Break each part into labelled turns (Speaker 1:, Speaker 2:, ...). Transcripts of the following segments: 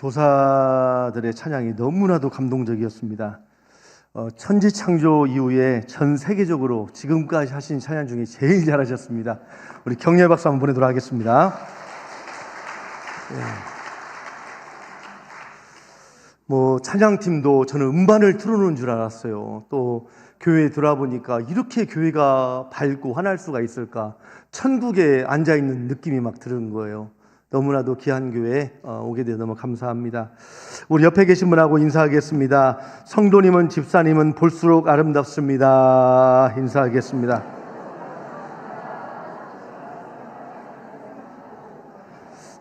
Speaker 1: 교사들의 찬양이 너무나도 감동적이었습니다. 천지창조 이후에 전 세계적으로 지금까지 하신 찬양 중에 제일 잘하셨습니다. 우리 격려의 박수 한번 보내도록 하겠습니다. 찬양팀도 저는 음반을 틀어놓은 줄 알았어요. 또 교회에 들어보니까 이렇게 교회가 밝고 환할 수가 있을까, 천국에 앉아있는 느낌이 막 드는 거예요. 너무나도 귀한 교회에 오게 되어 너무 감사합니다. 우리 옆에 계신 분하고 인사하겠습니다. 성도님은 집사님은 볼수록 아름답습니다. 인사하겠습니다.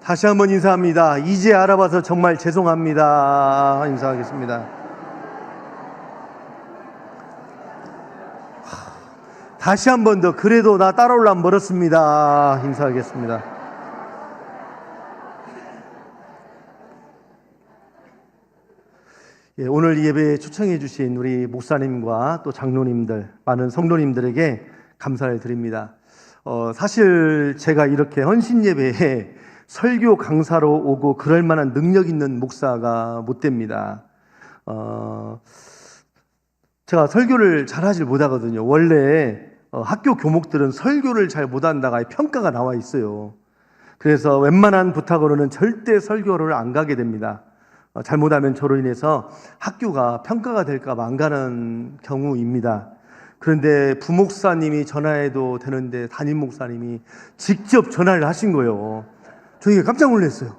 Speaker 1: 다시 한번 인사합니다. 이제 알아봐서 정말 죄송합니다. 인사하겠습니다. 다시 한 번 더, 그래도 나 따라올라면 멀었습니다. 인사하겠습니다. 오늘 예배에 초청해 주신 우리 목사님과 또 장로님들, 많은 성도님들에게 감사를 드립니다. 사실 제가 이렇게 헌신 예배에 설교 강사로 오고 그럴 만한 능력 있는 목사가 못 됩니다. 제가 설교를 잘 하질 못하거든요. 원래 학교 교목들은 설교를 잘 못한다가 평가가 나와 있어요. 그래서 웬만한 부탁으로는 절대 설교를 안 가게 됩니다. 잘못하면 저로 인해서 학교가 평가가 될까 봐 안 가는 경우입니다. 그런데 부목사님이 전화해도 되는데 담임 목사님이 직접 전화를 하신 거예요. 저희가 깜짝 놀랐어요.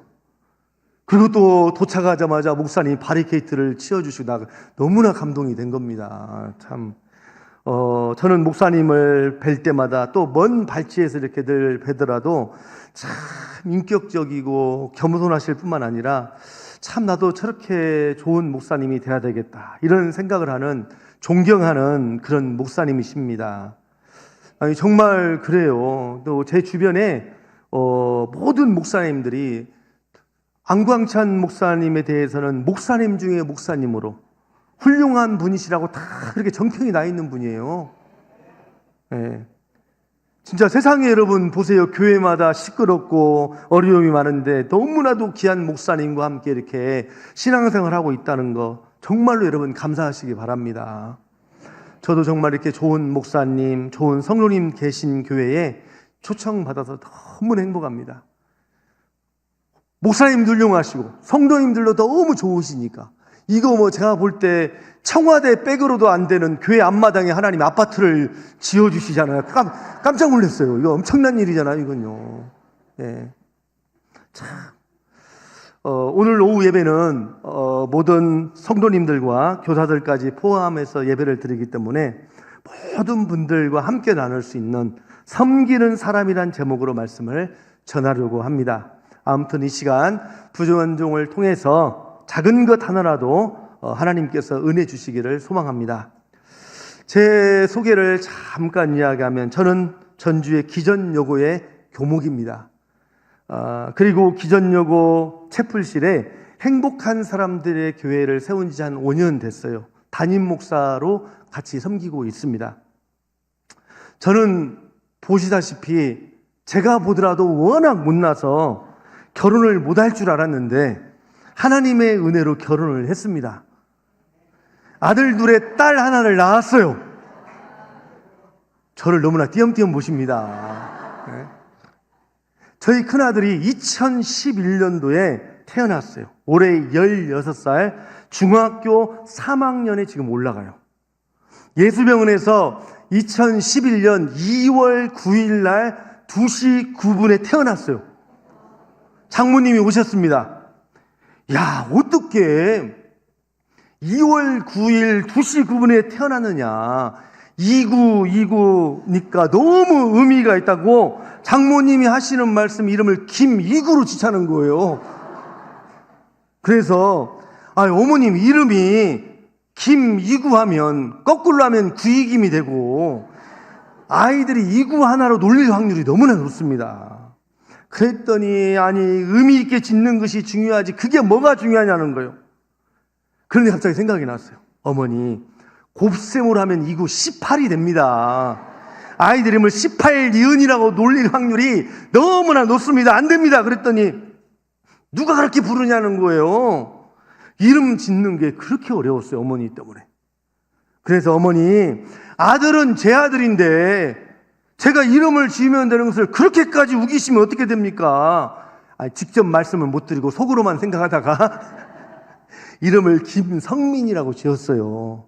Speaker 1: 그리고 또 도착하자마자 목사님이 바리케이트를 치워주시고 너무나 감동이 된 겁니다. 참, 저는 목사님을 뵐 때마다 또 먼 발치에서 이렇게 늘 뵈더라도 참 인격적이고 겸손하실 뿐만 아니라 참 나도 저렇게 좋은 목사님이 돼야 되겠다, 이런 생각을 하는, 존경하는 그런 목사님이십니다. 아니, 정말 그래요. 또 제 주변에 모든 목사님들이 안광찬 목사님에 대해서는 목사님 중에 목사님으로 훌륭한 분이시라고 다 그렇게 정평이 나 있는 분이에요. 네. 진짜 세상에 여러분 보세요. 교회마다 시끄럽고 어려움이 많은데 너무나도 귀한 목사님과 함께 이렇게 신앙생활을 하고 있다는 거 정말로 여러분 감사하시기 바랍니다. 저도 정말 이렇게 좋은 목사님, 좋은 성도님 계신 교회에 초청받아서 너무 행복합니다. 목사님도 훌륭하시고 성도님들도 너무 좋으시니까 이거 제가 볼 때 청와대 백으로도 안 되는 교회 앞마당에 하나님 아파트를 지어주시잖아요. 깜짝 놀랐어요. 이거 엄청난 일이잖아요, 이건요. 예. 참. 오늘 오후 예배는 모든 성도님들과 교사들까지 포함해서 예배를 드리기 때문에 모든 분들과 함께 나눌 수 있는 섬기는 사람이란 제목으로 말씀을 전하려고 합니다. 아무튼 이 시간 부정언종을 통해서 작은 것 하나라도 하나님께서 은혜 주시기를 소망합니다. 제 소개를 잠깐 이야기하면 저는 전주의 기전여고의 교목입니다. 그리고 기전여고 채플실에 행복한 사람들의 교회를 세운 지 한 5년 됐어요. 담임 목사로 같이 섬기고 있습니다. 저는 보시다시피 제가 보더라도 워낙 못나서 결혼을 못할 줄 알았는데 하나님의 은혜로 결혼을 했습니다. 아들 둘에 딸 하나를 낳았어요. 저를 너무나 띄엄띄엄 보십니다. 네. 저희 큰아들이 2011년도에 태어났어요. 올해 16살, 중학교 3학년에 지금 올라가요. 예수병원에서 2011년 2월 9일 날 2시 9분에 태어났어요. 장모님이 오셨습니다. 야, 어떻게 2월 9일 2시 9분에 태어났느냐. 29니까 너무 의미가 있다고 장모님이 하시는 말씀 이름을 김이구로 지차는 거예요. 그래서 어머님 이름이 김이구 하면 거꾸로 하면 구이김이 되고 아이들이 이구 하나로 놀릴 확률이 너무나 높습니다. 그랬더니 아니 의미 있게 짓는 것이 중요하지 그게 뭐가 중요하냐는 거예요. 그런데 갑자기 생각이 났어요. 어머니 곱셈으로 하면 이구 18이 됩니다. 아이들 이름을 18니은이라고 놀릴 확률이 너무나 높습니다. 안 됩니다. 그랬더니 누가 그렇게 부르냐는 거예요. 이름 짓는 게 그렇게 어려웠어요, 어머니 때문에. 그래서 어머니, 아들은 제 아들인데 제가 이름을 지으면 되는 것을 그렇게까지 우기시면 어떻게 됩니까? 직접 말씀을 못 드리고 속으로만 생각하다가 이름을 김성민이라고 지었어요.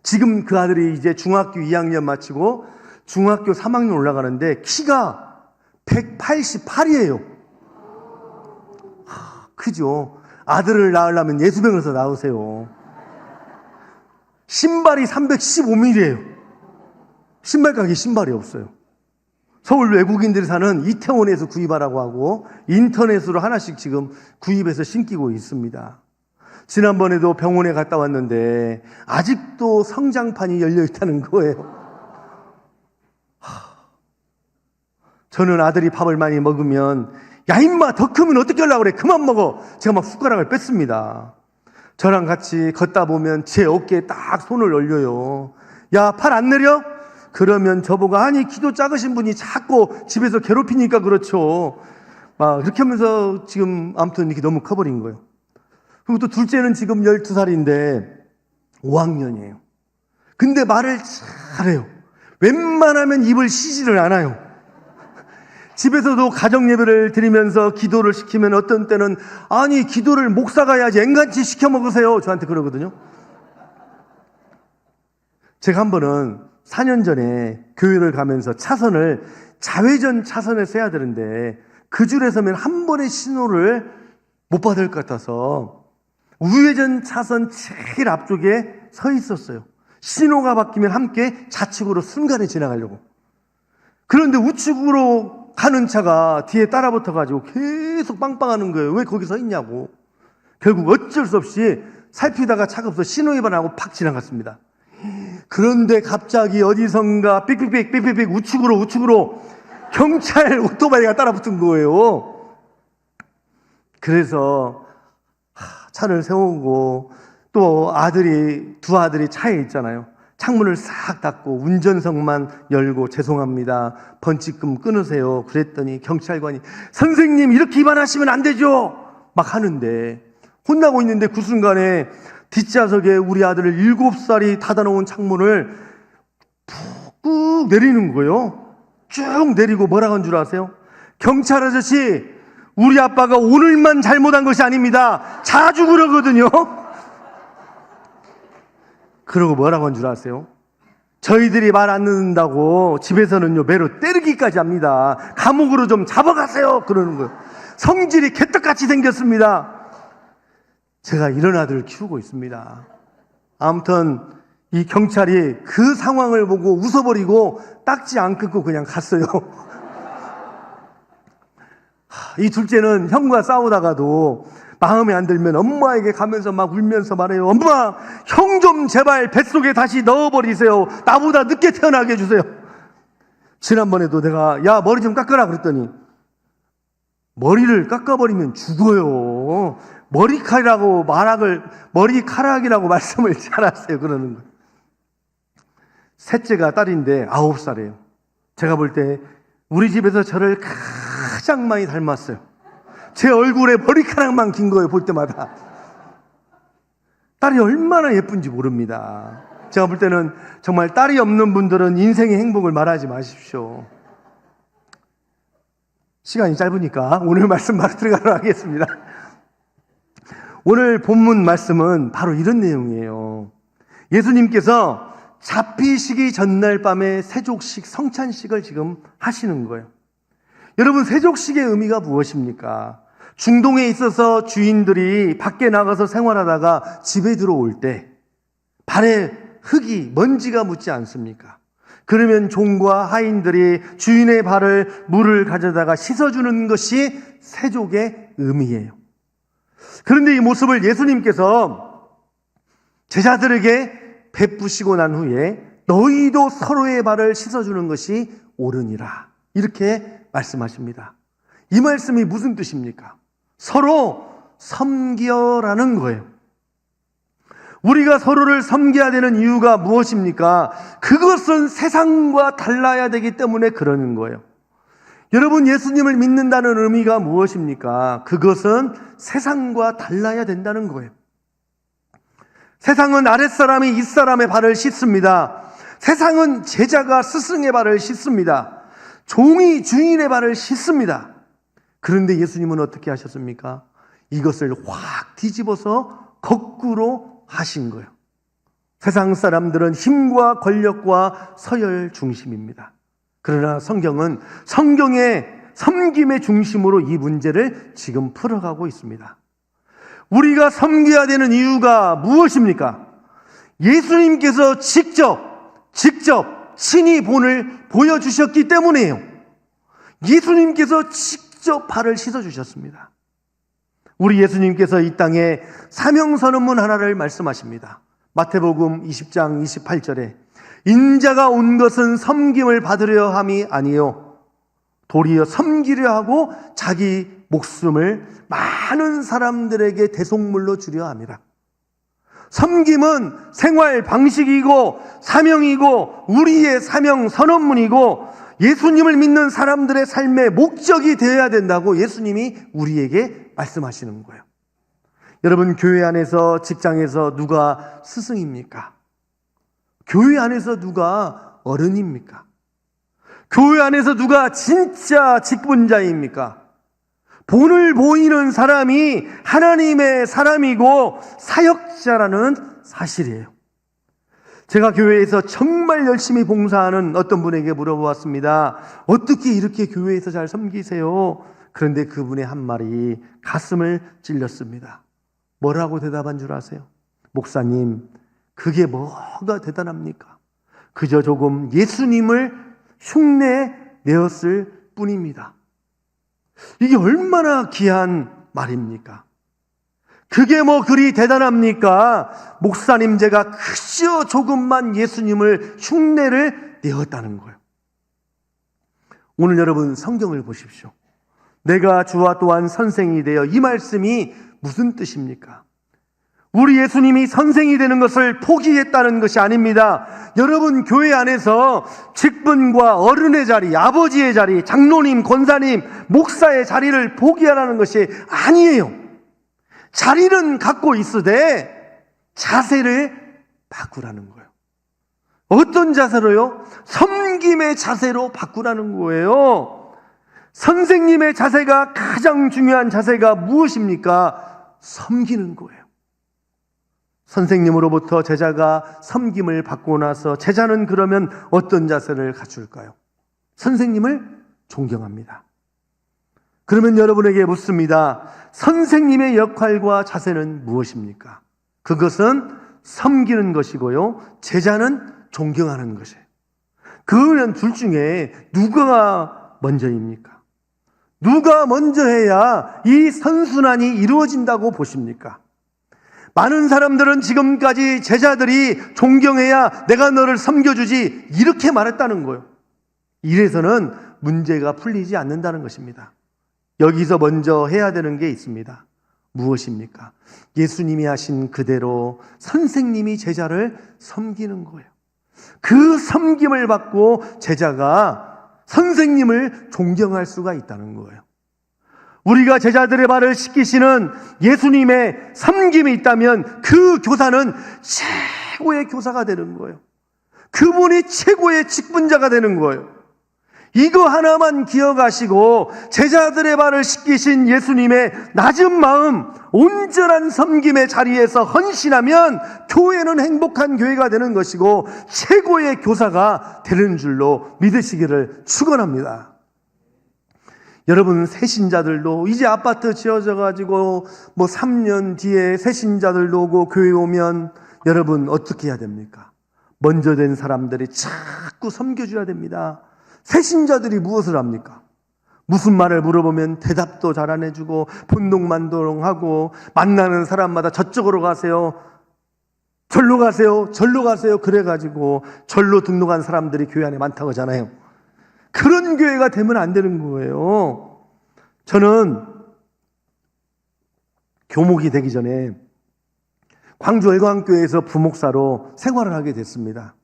Speaker 1: 지금 그 아들이 이제 중학교 2학년 마치고 중학교 3학년 올라가는데 키가 188이에요. 크죠? 아들을 낳으려면 예수병에서 낳으세요. 신발이 315mm예요. 신발 가게 신발이 없어요. 서울 외국인들이 사는 이태원에서 구입하라고 하고 인터넷으로 하나씩 지금 구입해서 신기고 있습니다. 지난번에도 병원에 갔다 왔는데 아직도 성장판이 열려 있다는 거예요. 저는 아들이 밥을 많이 먹으면 야 임마 더 크면 어떻게 하려고 그래, 그만 먹어, 제가 막 숟가락을 뺐습니다. 저랑 같이 걷다 보면 제 어깨에 딱 손을 올려요. 야, 팔 안 내려? 그러면 저보고 아니 키도 작으신 분이 자꾸 집에서 괴롭히니까 그렇죠. 막 이렇게 하면서 지금 아무튼 이렇게 너무 커버린 거예요. 그리고 또 둘째는 지금 12살인데 5학년이에요. 근데 말을 잘해요. 웬만하면 입을 쉬지를 않아요. 집에서도 가정 예배를 드리면서 기도를 시키면 어떤 때는 아니 기도를 목사가 해야지 앵간치 시켜 먹으세요, 저한테 그러거든요. 제가 한 번은 4년 전에 교회를 가면서 차선을 좌회전 차선에 서야 되는데 그 줄에 서면 한 번의 신호를 못 받을 것 같아서 우회전 차선 제일 앞쪽에 서 있었어요. 신호가 바뀌면 함께 좌측으로 순간에 지나가려고. 그런데 우측으로 가는 차가 뒤에 따라 붙어가지고 계속 빵빵하는 거예요. 왜 거기 서 있냐고. 결국 어쩔 수 없이 살피다가 차가 없어 신호 위반하고 팍 지나갔습니다. 그런데 갑자기 어디선가 삑삑삑 우측으로 경찰 오토바이가 따라 붙은 거예요. 그래서 차를 세우고 또 두 아들이 차에 있잖아요. 창문을 싹 닫고 운전석만 열고 죄송합니다, 번칙금 끊으세요 그랬더니 경찰관이 선생님 이렇게 위반하시면 안 되죠 막 하는데, 혼나고 있는데 그 순간에 뒷좌석에 우리 아들을 7살이 닫아놓은 창문을 푹 내리는 거예요. 쭉 내리고 뭐라고 한 줄 아세요? 경찰 아저씨, 우리 아빠가 오늘만 잘못한 것이 아닙니다, 자주 그러거든요. 그러고 뭐라고 한 줄 아세요? 저희들이 말 안 듣는다고 집에서는요 매로 때리기까지 합니다. 감옥으로 좀 잡아가세요 그러는 거예요. 성질이 개떡같이 생겼습니다. 제가 이런 아들을 키우고 있습니다. 아무튼 이 경찰이 그 상황을 보고 웃어버리고 딱지 안 끊고 그냥 갔어요. 이 둘째는 형과 싸우다가도 마음에 안 들면 엄마에게 가면서 막 울면서 말해요. 엄마, 형 좀 제발 뱃속에 다시 넣어버리세요. 나보다 늦게 태어나게 해주세요. 지난번에도 내가 야 머리 좀 깎아라 그랬더니 머리를 깎아버리면 죽어요. 머리카락이라고 말씀을 잘하세요 그러는 거예요. 셋째가 딸인데 9살이에요. 제가 볼 때 우리 집에서 저를 가장 많이 닮았어요. 제 얼굴에 머리카락만 긴 거예요 볼 때마다. 딸이 얼마나 예쁜지 모릅니다. 제가 볼 때는 정말 딸이 없는 분들은 인생의 행복을 말하지 마십시오. 시간이 짧으니까 오늘 말씀 바로 들어가도록 하겠습니다. 오늘 본문 말씀은 바로 이런 내용이에요. 예수님께서 잡히시기 전날 밤에 세족식, 성찬식을 지금 하시는 거예요. 여러분, 세족식의 의미가 무엇입니까? 중동에 있어서 주인들이 밖에 나가서 생활하다가 집에 들어올 때 발에 흙이, 먼지가 묻지 않습니까? 그러면 종과 하인들이 주인의 발을 물을 가져다가 씻어주는 것이 세족의 의미예요. 그런데 이 모습을 예수님께서 제자들에게 베푸시고 난 후에 너희도 서로의 발을 씻어주는 것이 옳으니라 이렇게 말씀하십니다. 이 말씀이 무슨 뜻입니까? 서로 섬겨라는 거예요. 우리가 서로를 섬겨야 되는 이유가 무엇입니까? 그것은 세상과 달라야 되기 때문에 그러는 거예요. 여러분, 예수님을 믿는다는 의미가 무엇입니까? 그것은 세상과 달라야 된다는 거예요. 세상은 아랫사람이 윗사람의 발을 씻습니다. 세상은 제자가 스승의 발을 씻습니다. 종이 주인의 발을 씻습니다. 그런데 예수님은 어떻게 하셨습니까? 이것을 확 뒤집어서 거꾸로 하신 거예요. 세상 사람들은 힘과 권력과 서열 중심입니다. 그러나 성경은 성경의 섬김의 중심으로 이 문제를 지금 풀어가고 있습니다. 우리가 섬겨야 되는 이유가 무엇입니까? 예수님께서 직접 친히 본을 보여주셨기 때문이에요. 예수님께서 직접 발을 씻어주셨습니다. 우리 예수님께서 이 땅에 사명선언문 하나를 말씀하십니다. 마태복음 20장 28절에 인자가 온 것은 섬김을 받으려 함이 아니요 도리어 섬기려 하고 자기 목숨을 많은 사람들에게 대속물로 주려 함이라. 섬김은 생활 방식이고 사명이고 우리의 사명 선언문이고 예수님을 믿는 사람들의 삶의 목적이 되어야 된다고 예수님이 우리에게 말씀하시는 거예요. 여러분, 교회 안에서, 직장에서 누가 스승입니까? 교회 안에서 누가 어른입니까? 교회 안에서 누가 진짜 직분자입니까? 본을 보이는 사람이 하나님의 사람이고 사역자라는 사실이에요. 제가 교회에서 정말 열심히 봉사하는 어떤 분에게 물어보았습니다. 어떻게 이렇게 교회에서 잘 섬기세요? 그런데 그분의 한 말이 가슴을 찔렸습니다. 뭐라고 대답한 줄 아세요? 목사님, 그게 뭐가 대단합니까? 그저 조금 예수님을 흉내 내었을 뿐입니다. 이게 얼마나 귀한 말입니까? 그게 뭐 그리 대단합니까? 목사님, 제가 그저 조금만 예수님을 흉내를 내었다는 거예요. 오늘 여러분 성경을 보십시오. 내가 주와 또한 선생이 되어, 이 말씀이 무슨 뜻입니까? 우리 예수님이 선생이 되는 것을 포기했다는 것이 아닙니다. 여러분, 교회 안에서 직분과 어른의 자리, 아버지의 자리, 장로님, 권사님, 목사의 자리를 포기하라는 것이 아니에요. 자리는 갖고 있으되 자세를 바꾸라는 거예요. 어떤 자세로요? 섬김의 자세로 바꾸라는 거예요. 선생님의 자세가 가장 중요한 자세가 무엇입니까? 섬기는 거예요. 선생님으로부터 제자가 섬김을 받고 나서 제자는 그러면 어떤 자세를 갖출까요? 선생님을 존경합니다. 그러면 여러분에게 묻습니다. 선생님의 역할과 자세는 무엇입니까? 그것은 섬기는 것이고요, 제자는 존경하는 것이에요. 그러면 둘 중에 누가 먼저입니까? 누가 먼저 해야 이 선순환이 이루어진다고 보십니까? 많은 사람들은 지금까지 제자들이 존경해야 내가 너를 섬겨주지, 이렇게 말했다는 거예요. 이래서는 문제가 풀리지 않는다는 것입니다. 여기서 먼저 해야 되는 게 있습니다. 무엇입니까? 예수님이 하신 그대로 선생님이 제자를 섬기는 거예요. 그 섬김을 받고 제자가 선생님을 존경할 수가 있다는 거예요. 우리가 제자들의 발을 씻기시는 예수님의 섬김이 있다면 그 교사는 최고의 교사가 되는 거예요. 그분이 최고의 직분자가 되는 거예요. 이거 하나만 기억하시고 제자들의 발을 씻기신 예수님의 낮은 마음, 온전한 섬김의 자리에서 헌신하면 교회는 행복한 교회가 되는 것이고 최고의 교사가 되는 줄로 믿으시기를 축원합니다. 여러분, 새신자들도 이제 아파트 지어져 가지고 3년 뒤에 새신자들도 오고 교회 오면 여러분 어떻게 해야 됩니까? 먼저 된 사람들이 자꾸 섬겨줘야 됩니다. 새신자들이 무엇을 합니까? 무슨 말을 물어보면 대답도 잘 안 해주고 본동만동하고 만나는 사람마다 저쪽으로 가세요, 절로 가세요, 절로 가세요, 그래가지고 절로 등록한 사람들이 교회 안에 많다고 하잖아요. 그런 교회가 되면 안 되는 거예요. 저는 교목이 되기 전에 광주 열광교회에서 부목사로 생활을 하게 됐습니다.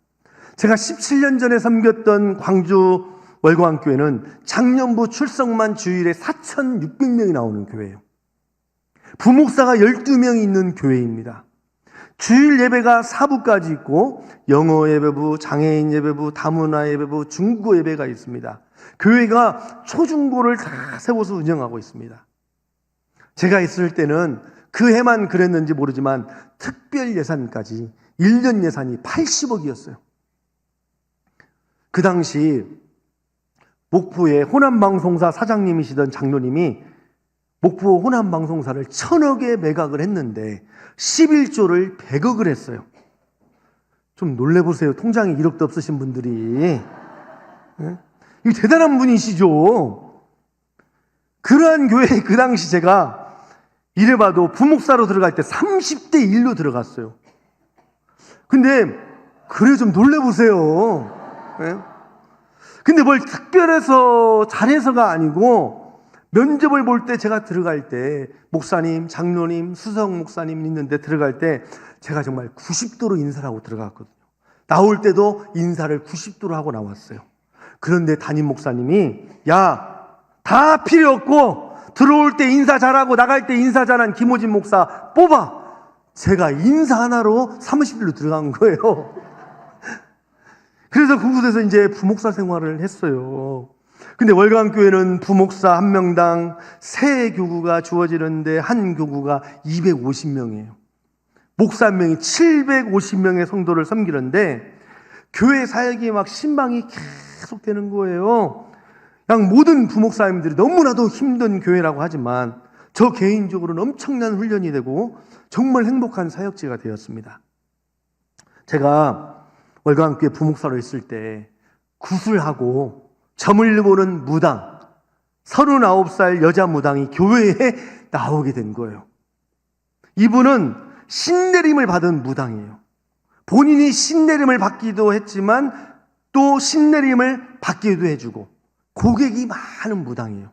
Speaker 1: 제가 17년 전에 섬겼던 광주 월광교회는 작년부 출석만 주일에 4,600명이 나오는 교회예요. 부목사가 12명이 있는 교회입니다. 주일 예배가 4부까지 있고 영어 예배부, 장애인 예배부, 다문화 예배부, 중국어 예배가 있습니다. 교회가 초중고를 다 세워서 운영하고 있습니다. 제가 있을 때는 그 해만 그랬는지 모르지만 특별 예산까지 1년 예산이 80억이었어요. 그 당시 목포의 호남방송사 사장님이시던 장로님이 목포 호남방송사를 1,000억에 매각을 했는데 11조를 100억을 했어요. 좀 놀래보세요. 통장에 1억도 없으신 분들이. 네? 이거 대단한 분이시죠. 그러한 교회에 그 당시 제가 이래봐도 부목사로 들어갈 때 30대 1로 들어갔어요. 근데 그래 좀 놀래보세요. 네? 근데 뭘 특별해서 잘해서가 아니고 면접을 볼 때 제가 들어갈 때 목사님, 장로님, 수석 목사님 있는데 들어갈 때 제가 정말 90도로 인사를 하고 들어갔거든요. 나올 때도 인사를 90도로 하고 나왔어요. 그런데 담임 목사님이 야, 다 필요 없고 들어올 때 인사 잘하고 나갈 때 인사 잘한 김호진 목사 뽑아. 제가 인사 하나로 사무실로 들어간 거예요. 그래서 그곳에서 이제 부목사 생활을 했어요. 근데 월광교회는 부목사 한 명당 세 교구가 주어지는데 한 교구가 250명이에요. 목사 한 명이 750명의 성도를 섬기는데 교회 사역이 막 신방이 계속 되는 거예요. 그냥 모든 부목사님들이 너무나도 힘든 교회라고 하지만 저 개인적으로는 엄청난 훈련이 되고 정말 행복한 사역지가 되었습니다. 제가 월광교회 부목사로 있을 때 구술하고 점을 보는 무당 39살 여자 무당이 교회에 나오게 된 거예요. 이분은 신내림을 받은 무당이에요. 본인이 신내림을 받기도 했지만 또 신내림을 받기도 해주고 고객이 많은 무당이에요.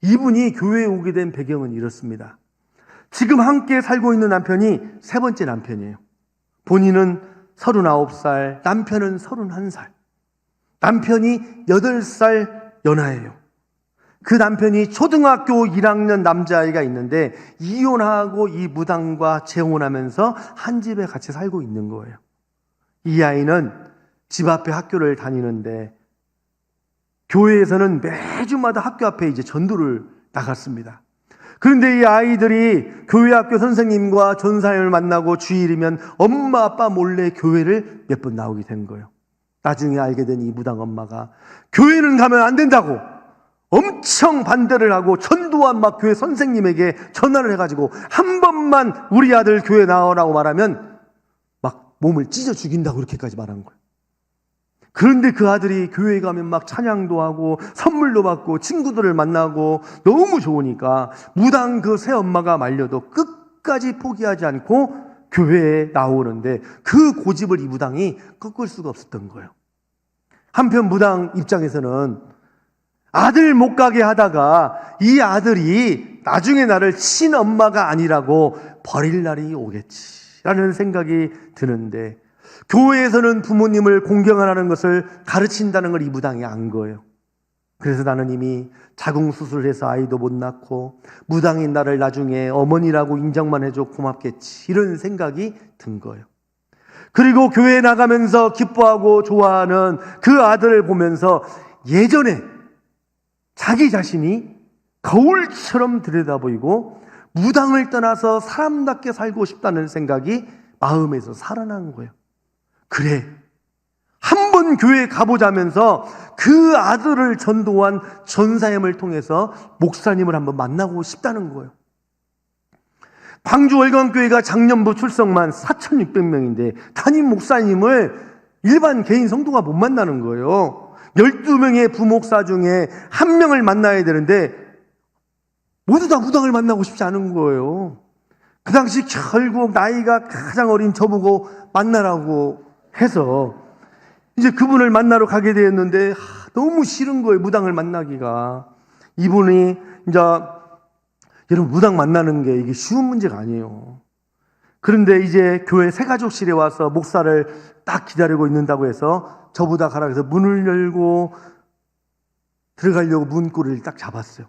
Speaker 1: 이분이 교회에 오게 된 배경은 이렇습니다. 지금 함께 살고 있는 남편이 세 번째 남편이에요. 본인은 39살, 남편은 31살. 남편이 8살 연하예요. 그 남편이 초등학교 1학년 남자아이가 있는데 이혼하고 이 무당과 재혼하면서 한 집에 같이 살고 있는 거예요. 이 아이는 집 앞에 학교를 다니는데 교회에서는 매주마다 학교 앞에 이제 전도를 나갔습니다. 그런데 이 아이들이 교회 학교 선생님과 전사님을 만나고 주일이면 엄마 아빠 몰래 교회를 몇 번 나오게 된 거예요. 나중에 알게 된 이 무당 엄마가 교회는 가면 안 된다고 엄청 반대를 하고 전도한 막 교회 선생님에게 전화를 해가지고 한 번만 우리 아들 교회 나오라고 말하면 막 몸을 찢어 죽인다고 그렇게까지 말한 거예요. 그런데 그 아들이 교회에 가면 막 찬양도 하고 선물도 받고 친구들을 만나고 너무 좋으니까 무당 그 새엄마가 말려도 끝까지 포기하지 않고 교회에 나오는데 그 고집을 이 무당이 꺾을 수가 없었던 거예요. 한편 무당 입장에서는 아들 못 가게 하다가 이 아들이 나중에 나를 친엄마가 아니라고 버릴 날이 오겠지라는 생각이 드는데 교회에서는 부모님을 공경하라는 것을 가르친다는 걸 이 무당이 안 거예요. 그래서 나는 이미 자궁수술을 해서 아이도 못 낳고 무당인 나를 나중에 어머니라고 인정만 해줘 고맙겠지 이런 생각이 든 거예요. 그리고 교회에 나가면서 기뻐하고 좋아하는 그 아들을 보면서 예전에 자기 자신이 거울처럼 들여다보이고 무당을 떠나서 사람답게 살고 싶다는 생각이 마음에서 살아난 거예요. 그래, 한번 교회에 가보자면서 그 아들을 전도한 전사님을 통해서 목사님을 한번 만나고 싶다는 거예요. 광주 월광교회가 작년부 출석만 4,600명인데 담임 목사님을 일반 개인 성도가 못 만나는 거예요. 12명의 부목사 중에 한 명을 만나야 되는데 모두 다 무당을 만나고 싶지 않은 거예요. 그 당시 결국 나이가 가장 어린 저보고 만나라고 해서 이제 그분을 만나러 가게 되었는데 너무 싫은 거예요. 무당을 만나기가. 이분이 이제 여러분 무당 만나는 게 이게 쉬운 문제가 아니에요. 그런데 이제 교회 새가족실에 와서 목사를 딱 기다리고 있는다고 해서 저보다 가라 해서 문을 열고 들어가려고 문고리를 딱 잡았어요.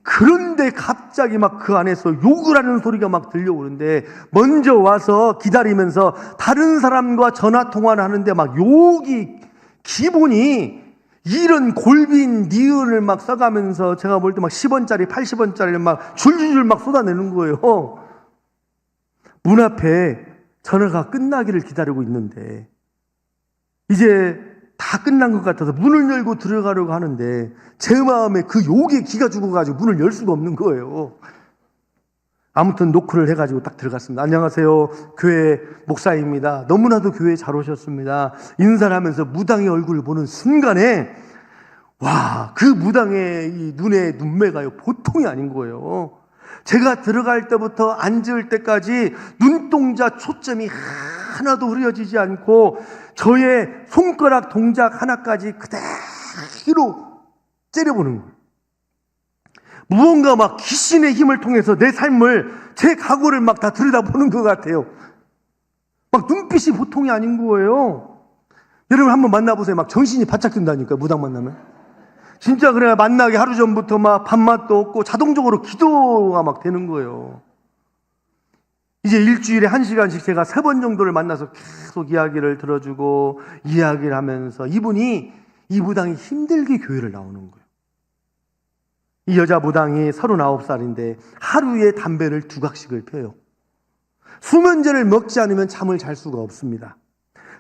Speaker 1: 그런데 갑자기 막 그 안에서 욕을 하는 소리가 막 들려오는데, 먼저 와서 기다리면서 다른 사람과 전화 통화를 하는데 막 욕이 기본이 이런 골빈 니은을 막 써가면서 제가 볼 때 막 10원짜리 80원짜리를 막 줄줄줄 막 쏟아내는 거예요. 문 앞에 전화가 끝나기를 기다리고 있는데 이제 다 끝난 것 같아서 문을 열고 들어가려고 하는데 제 마음에 그 욕에 기가 죽어가지고 문을 열 수가 없는 거예요. 아무튼 노크를 해가지고 딱 들어갔습니다. 안녕하세요, 교회 목사입니다. 너무나도 교회 잘 오셨습니다. 인사를 하면서 무당의 얼굴을 보는 순간에 와, 그 무당의 이 눈에 눈매가요 보통이 아닌 거예요. 제가 들어갈 때부터 앉을 때까지 눈동자 초점이 하나도 흐려지지 않고 저의 손가락 동작 하나까지 그대로 째려보는 거예요. 무언가 막 귀신의 힘을 통해서 내 삶을, 제 각오를 막 다 들여다보는 것 같아요. 막 눈빛이 보통이 아닌 거예요. 여러분 한번 만나보세요. 막 정신이 바짝 든다니까요, 무당 만나면. 진짜 그래, 만나기 하루 전부터 막 밥맛도 없고 자동적으로 기도가 막 되는 거예요. 이제 일주일에 1시간씩 제가 3번 정도를 만나서 계속 이야기를 들어주고 이야기를 하면서 이 무당이 힘들게 교회를 나오는 거예요. 이 여자 무당이 39살인데 하루에 담배를 2각씩을 펴요. 수면제를 먹지 않으면 잠을 잘 수가 없습니다.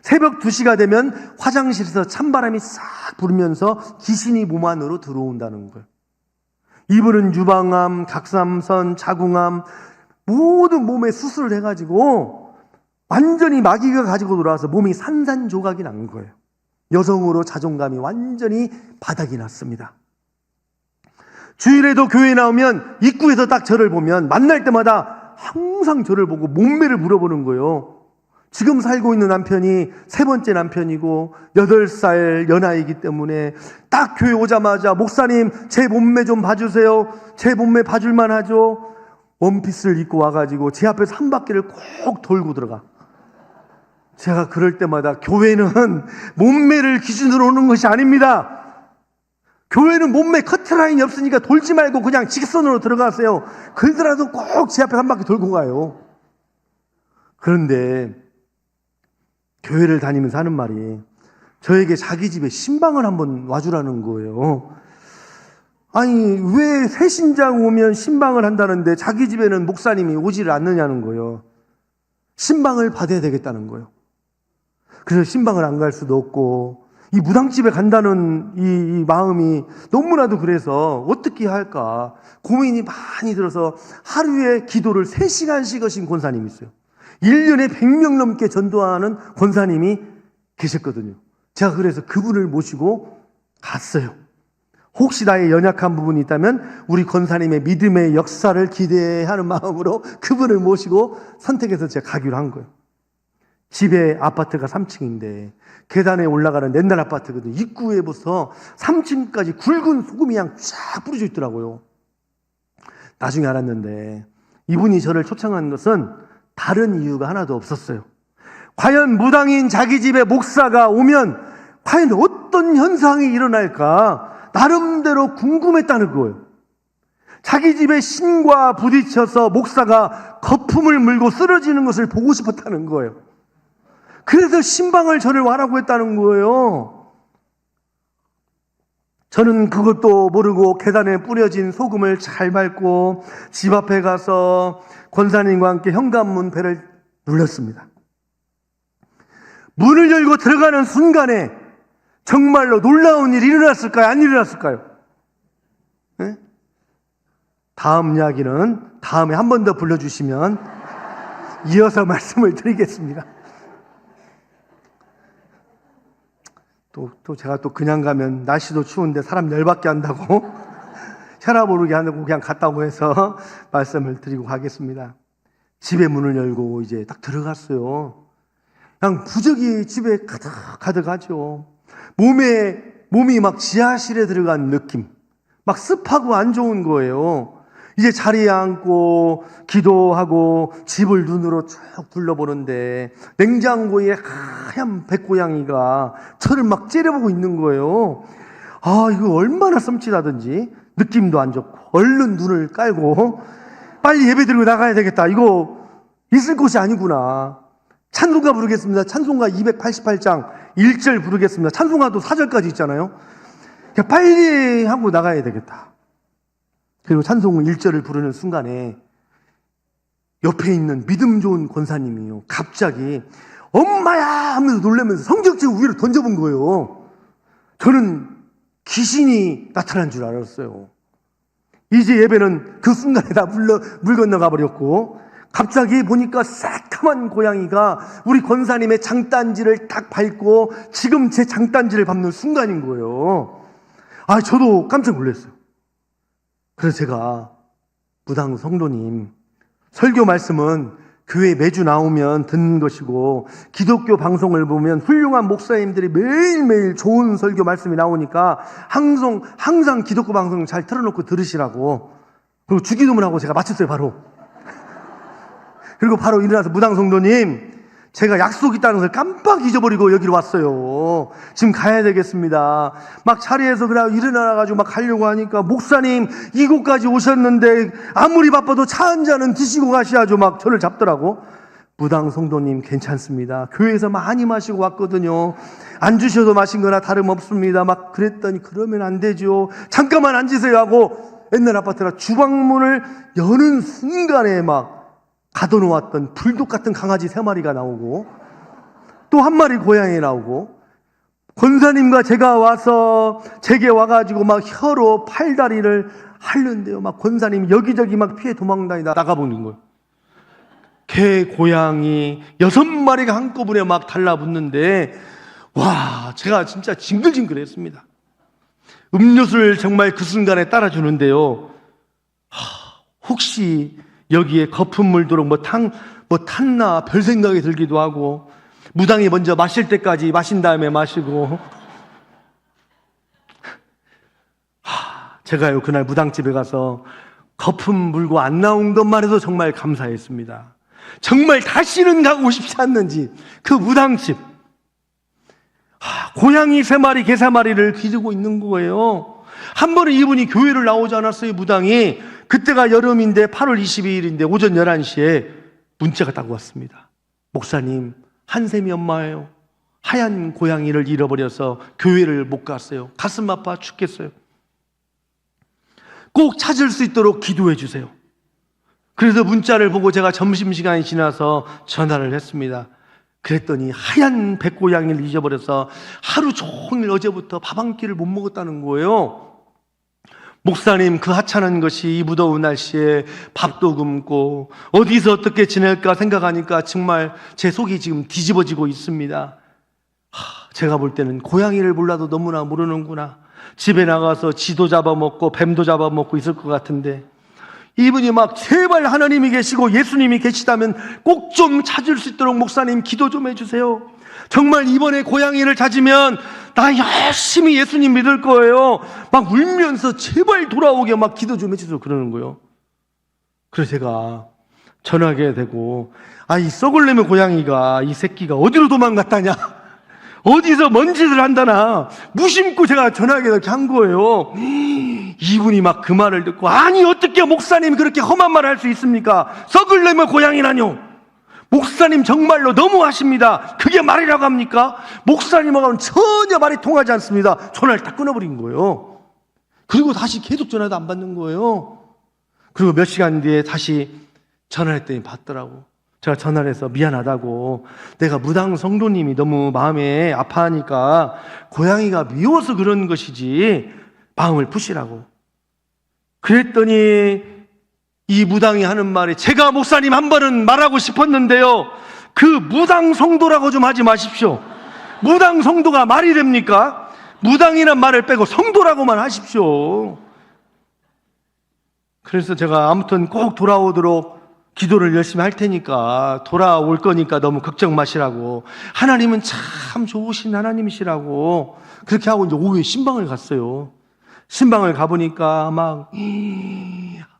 Speaker 1: 새벽 2시가 되면 화장실에서 찬바람이 싹 불면서 귀신이 몸 안으로 들어온다는 거예요. 이분은 유방암, 각삼선, 자궁암 모든 몸에 수술을 해가지고 완전히 마귀가 가지고 돌아와서 몸이 산산조각이 난 거예요. 여성으로 자존감이 완전히 바닥이 났습니다. 주일에도 교회에 나오면 입구에서 딱 저를 보면 만날 때마다 항상 저를 보고 몸매를 물어보는 거예요. 지금 살고 있는 남편이 3번째 남편이고 8살 연하이기 때문에 딱 교회 오자마자 목사님 제 몸매 좀 봐주세요. 제 몸매 봐줄만 하죠. 원피스를 입고 와가지고 제 앞에서 한 바퀴를 꼭 돌고 들어가. 제가 그럴 때마다 교회는 몸매를 기준으로 오는 것이 아닙니다. 교회는 몸매 커트라인이 없으니까 돌지 말고 그냥 직선으로 들어가세요. 그러더라도 꼭 제 앞에 한 바퀴 돌고 가요. 그런데 교회를 다니면서 하는 말이 저에게 자기 집에 신방을 한번 와주라는 거예요. 아니, 왜 새신장 오면 신방을 한다는데 자기 집에는 목사님이 오지를 않느냐는 거예요. 신방을 받아야 되겠다는 거예요. 그래서 신방을 안 갈 수도 없고 이 무당집에 간다는 이 마음이 너무나도 그래서 어떻게 할까 고민이 많이 들어서 하루에 기도를 3시간씩 하신 권사님이 있어요. 1년에 100명 넘게 전도하는 권사님이 계셨거든요. 제가 그래서 그분을 모시고 갔어요. 혹시 나의 연약한 부분이 있다면 우리 권사님의 믿음의 역사를 기대하는 마음으로 그분을 모시고 선택해서 제가 가기로 한 거예요. 집에 아파트가 3층인데 계단에 올라가는 옛날 아파트거든요. 입구에부터 3층까지 굵은 소금이 그냥 쫙 뿌려져 있더라고요. 나중에 알았는데 이분이 저를 초청한 것은 다른 이유가 하나도 없었어요. 과연 무당인 자기 집에 목사가 오면 과연 어떤 현상이 일어날까 나름대로 궁금했다는 거예요. 자기 집에 신과 부딪혀서 목사가 거품을 물고 쓰러지는 것을 보고 싶었다는 거예요. 그래서 신방을 저를 와라고 했다는 거예요. 저는 그것도 모르고 계단에 뿌려진 소금을 잘 밟고 집 앞에 가서 권사님과 함께 현관문 벨을 눌렀습니다. 문을 열고 들어가는 순간에 정말로 놀라운 일이 일어났을까요? 안 일어났을까요? 네? 다음 이야기는 다음에 한 번 더 불러주시면 이어서 말씀을 드리겠습니다. 또 제가 또 그냥 가면 날씨도 추운데 사람 열받게 한다고 혈압 오르게 한다고 그냥 갔다고 해서 말씀을 드리고 가겠습니다. 집에 문을 열고 이제 딱 들어갔어요. 그냥 부적이 집에 가득하죠. 몸이 막 지하실에 들어간 느낌. 막 습하고 안 좋은 거예요. 이제 자리에 앉고 기도하고 집을 눈으로 쭉 둘러보는데 냉장고에 하얀 백고양이가 저를 막 째려보고 있는 거예요. 이거 얼마나 썸칫하든지 느낌도 안 좋고 얼른 눈을 깔고 빨리 예배 드리고 나가야 되겠다. 이거 있을 곳이 아니구나. 찬송가 부르겠습니다. 찬송가 288장 1절 부르겠습니다. 찬송가도 4절까지 있잖아요. 그냥 빨리 하고 나가야 되겠다. 그리고 찬송 1절을 부르는 순간에 옆에 있는 믿음 좋은 권사님이요, 갑자기 엄마야 하면서 놀라면서 성경책 위로 던져본 거예요. 저는 귀신이 나타난 줄 알았어요. 이제 예배는 그 순간에 다 물 건너가 버렸고, 갑자기 보니까 새까만 고양이가 우리 권사님의 장단지를 딱 밟고 지금 제 장단지를 밟는 순간인 거예요. 저도 깜짝 놀랐어요. 그래서 제가 무당 성도님, 설교 말씀은 교회 매주 나오면 듣는 것이고, 기독교 방송을 보면 훌륭한 목사님들이 매일매일 좋은 설교 말씀이 나오니까 항상 기독교 방송 잘 틀어놓고 들으시라고. 그리고 주기도문 하고 제가 마쳤어요, 바로. 그리고 바로 일어나서, 무당 성도님, 제가 약속 있다는 걸 깜빡 잊어버리고 여기로 왔어요. 지금 가야 되겠습니다. 막 자리에서 그냥 일어나가지고 막 가려고 하니까, 목사님 이곳까지 오셨는데 아무리 바빠도 차 한 잔은 드시고 가셔야죠. 막 저를 잡더라고. 무당 성도님 괜찮습니다. 교회에서 많이 마시고 왔거든요. 안 주셔도 마신 거나 다름없습니다. 막 그랬더니, 그러면 안 되죠. 잠깐만 앉으세요 하고 옛날 아파트라 주방문을 여는 순간에 막 가둬놓았던 불독 같은 강아지 3마리가 나오고, 또 1마리 고양이 나오고, 권사님과 제가 와서 제게 와가지고 막 혀로 팔다리를 핥는데요. 막 권사님 여기저기 막 피해 도망다니다 나가버린 거예요. 개, 고양이 6마리가 한꺼번에 막 달라붙는데, 와, 제가 진짜 징글징글했습니다. 음료수를 정말 그 순간에 따라주는데요, 혹시 여기에 거품물 도록 탔나 별 생각이 들기도 하고, 무당이 먼저 마실 때까지 마신 다음에 마시고. 제가요, 그날 무당집에 가서 거품 물고 안 나온 것만 해도 정말 감사했습니다. 정말 다시는 가고 싶지 않는지, 그 무당집. 고양이 3마리, 개 3마리를 기르고 있는 거예요. 한 번에 이분이 교회를 나오지 않았어요, 무당이. 그때가 여름인데 8월 22일인데 오전 11시에 문자가 딱 왔습니다. 목사님, 한샘이 엄마예요. 하얀 고양이를 잃어버려서 교회를 못 갔어요. 가슴 아파 죽겠어요. 꼭 찾을 수 있도록 기도해 주세요. 그래서 문자를 보고 제가 점심시간이 지나서 전화를 했습니다. 그랬더니 하얀 백고양이를 잊어버려서 하루 종일 어제부터 밥 한 끼를 못 먹었다는 거예요. 목사님, 그 하찮은 것이 이 무더운 날씨에 밥도 굶고 어디서 어떻게 지낼까 생각하니까 정말 제 속이 지금 뒤집어지고 있습니다. 제가 볼 때는 고양이를 몰라도 너무나 모르는구나. 집에 나가서 쥐도 잡아먹고 뱀도 잡아먹고 있을 것 같은데, 이분이 막 제발 하나님이 계시고 예수님이 계시다면 꼭 좀 찾을 수 있도록 목사님 기도 좀 해주세요. 정말 이번에 고양이를 찾으면 나 열심히 예수님 믿을 거예요. 막 울면서 제발 돌아오게 막 기도 좀 해주세요 그러는 거예요. 그래서 제가 전화하게 되고, 이 썩을려면 고양이가, 이 새끼가 어디로 도망갔다냐, 어디서 뭔 짓을 한다나 무심코 제가 전화하게 이렇게 한 거예요. 이분이 막 그 말을 듣고, 아니 어떻게 목사님이 그렇게 험한 말을 할 수 있습니까? 썩을려면 고양이라뇨. 목사님 정말로 너무하십니다. 그게 말이라고 합니까? 목사님하고는 전혀 말이 통하지 않습니다. 전화를 딱 끊어버린 거예요. 그리고 다시 계속 전화도 안 받는 거예요. 그리고 몇 시간 뒤에 다시 전화를 했더니 받더라고. 제가 전화를 해서 미안하다고, 내가 무당 성도님이 너무 마음에 아파하니까 고양이가 미워서 그런 것이지 마음을 푸시라고. 그랬더니 이 무당이 하는 말이, 제가 목사님 한 번은 말하고 싶었는데요, 그 무당 성도라고 좀 하지 마십시오. 무당 성도가 말이 됩니까? 무당이란 말을 빼고 성도라고만 하십시오. 그래서 제가 아무튼 꼭 돌아오도록 기도를 열심히 할 테니까, 돌아올 거니까 너무 걱정 마시라고, 하나님은 참 좋으신 하나님이시라고 그렇게 하고 이제 오후에 신방을 갔어요. 신방을 가보니까 막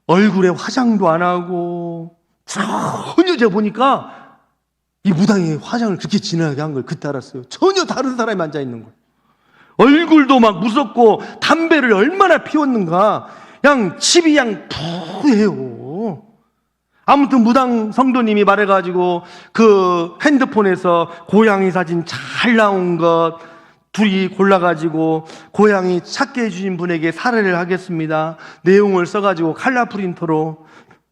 Speaker 1: 얼굴에 화장도 안 하고, 전혀 제가 보니까 이 무당이 화장을 그렇게 진하게 한 걸 그때 알았어요. 전혀 다른 사람이 앉아 있는 거예요. 얼굴도 막 무섭고 담배를 얼마나 피웠는가. 그냥 집이 그냥 푸해요. 아무튼 무당 성도님이 말해가지고 그 핸드폰에서 고양이 사진 잘 나온 것 둘이 골라가지고 고양이 찾게 해주신 분에게 사례를 하겠습니다. 내용을 써가지고 칼라 프린터로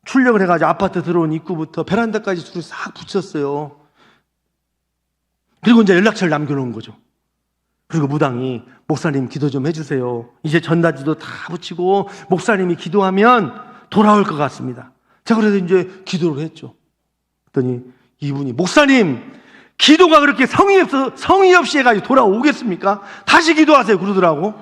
Speaker 1: 출력을 해가지고 아파트 들어온 입구부터 베란다까지 줄을 싹 붙였어요. 그리고 이제 연락처를 남겨놓은 거죠. 그리고 무당이 목사님 기도 좀 해주세요. 이제 전단지도 다 붙이고 목사님이 기도하면 돌아올 것 같습니다. 자, 그래서 이제 기도를 했죠. 그랬더니 이분이 목사님 기도가 그렇게 성의 없이 해가지고 돌아오겠습니까? 다시 기도하세요 그러더라고.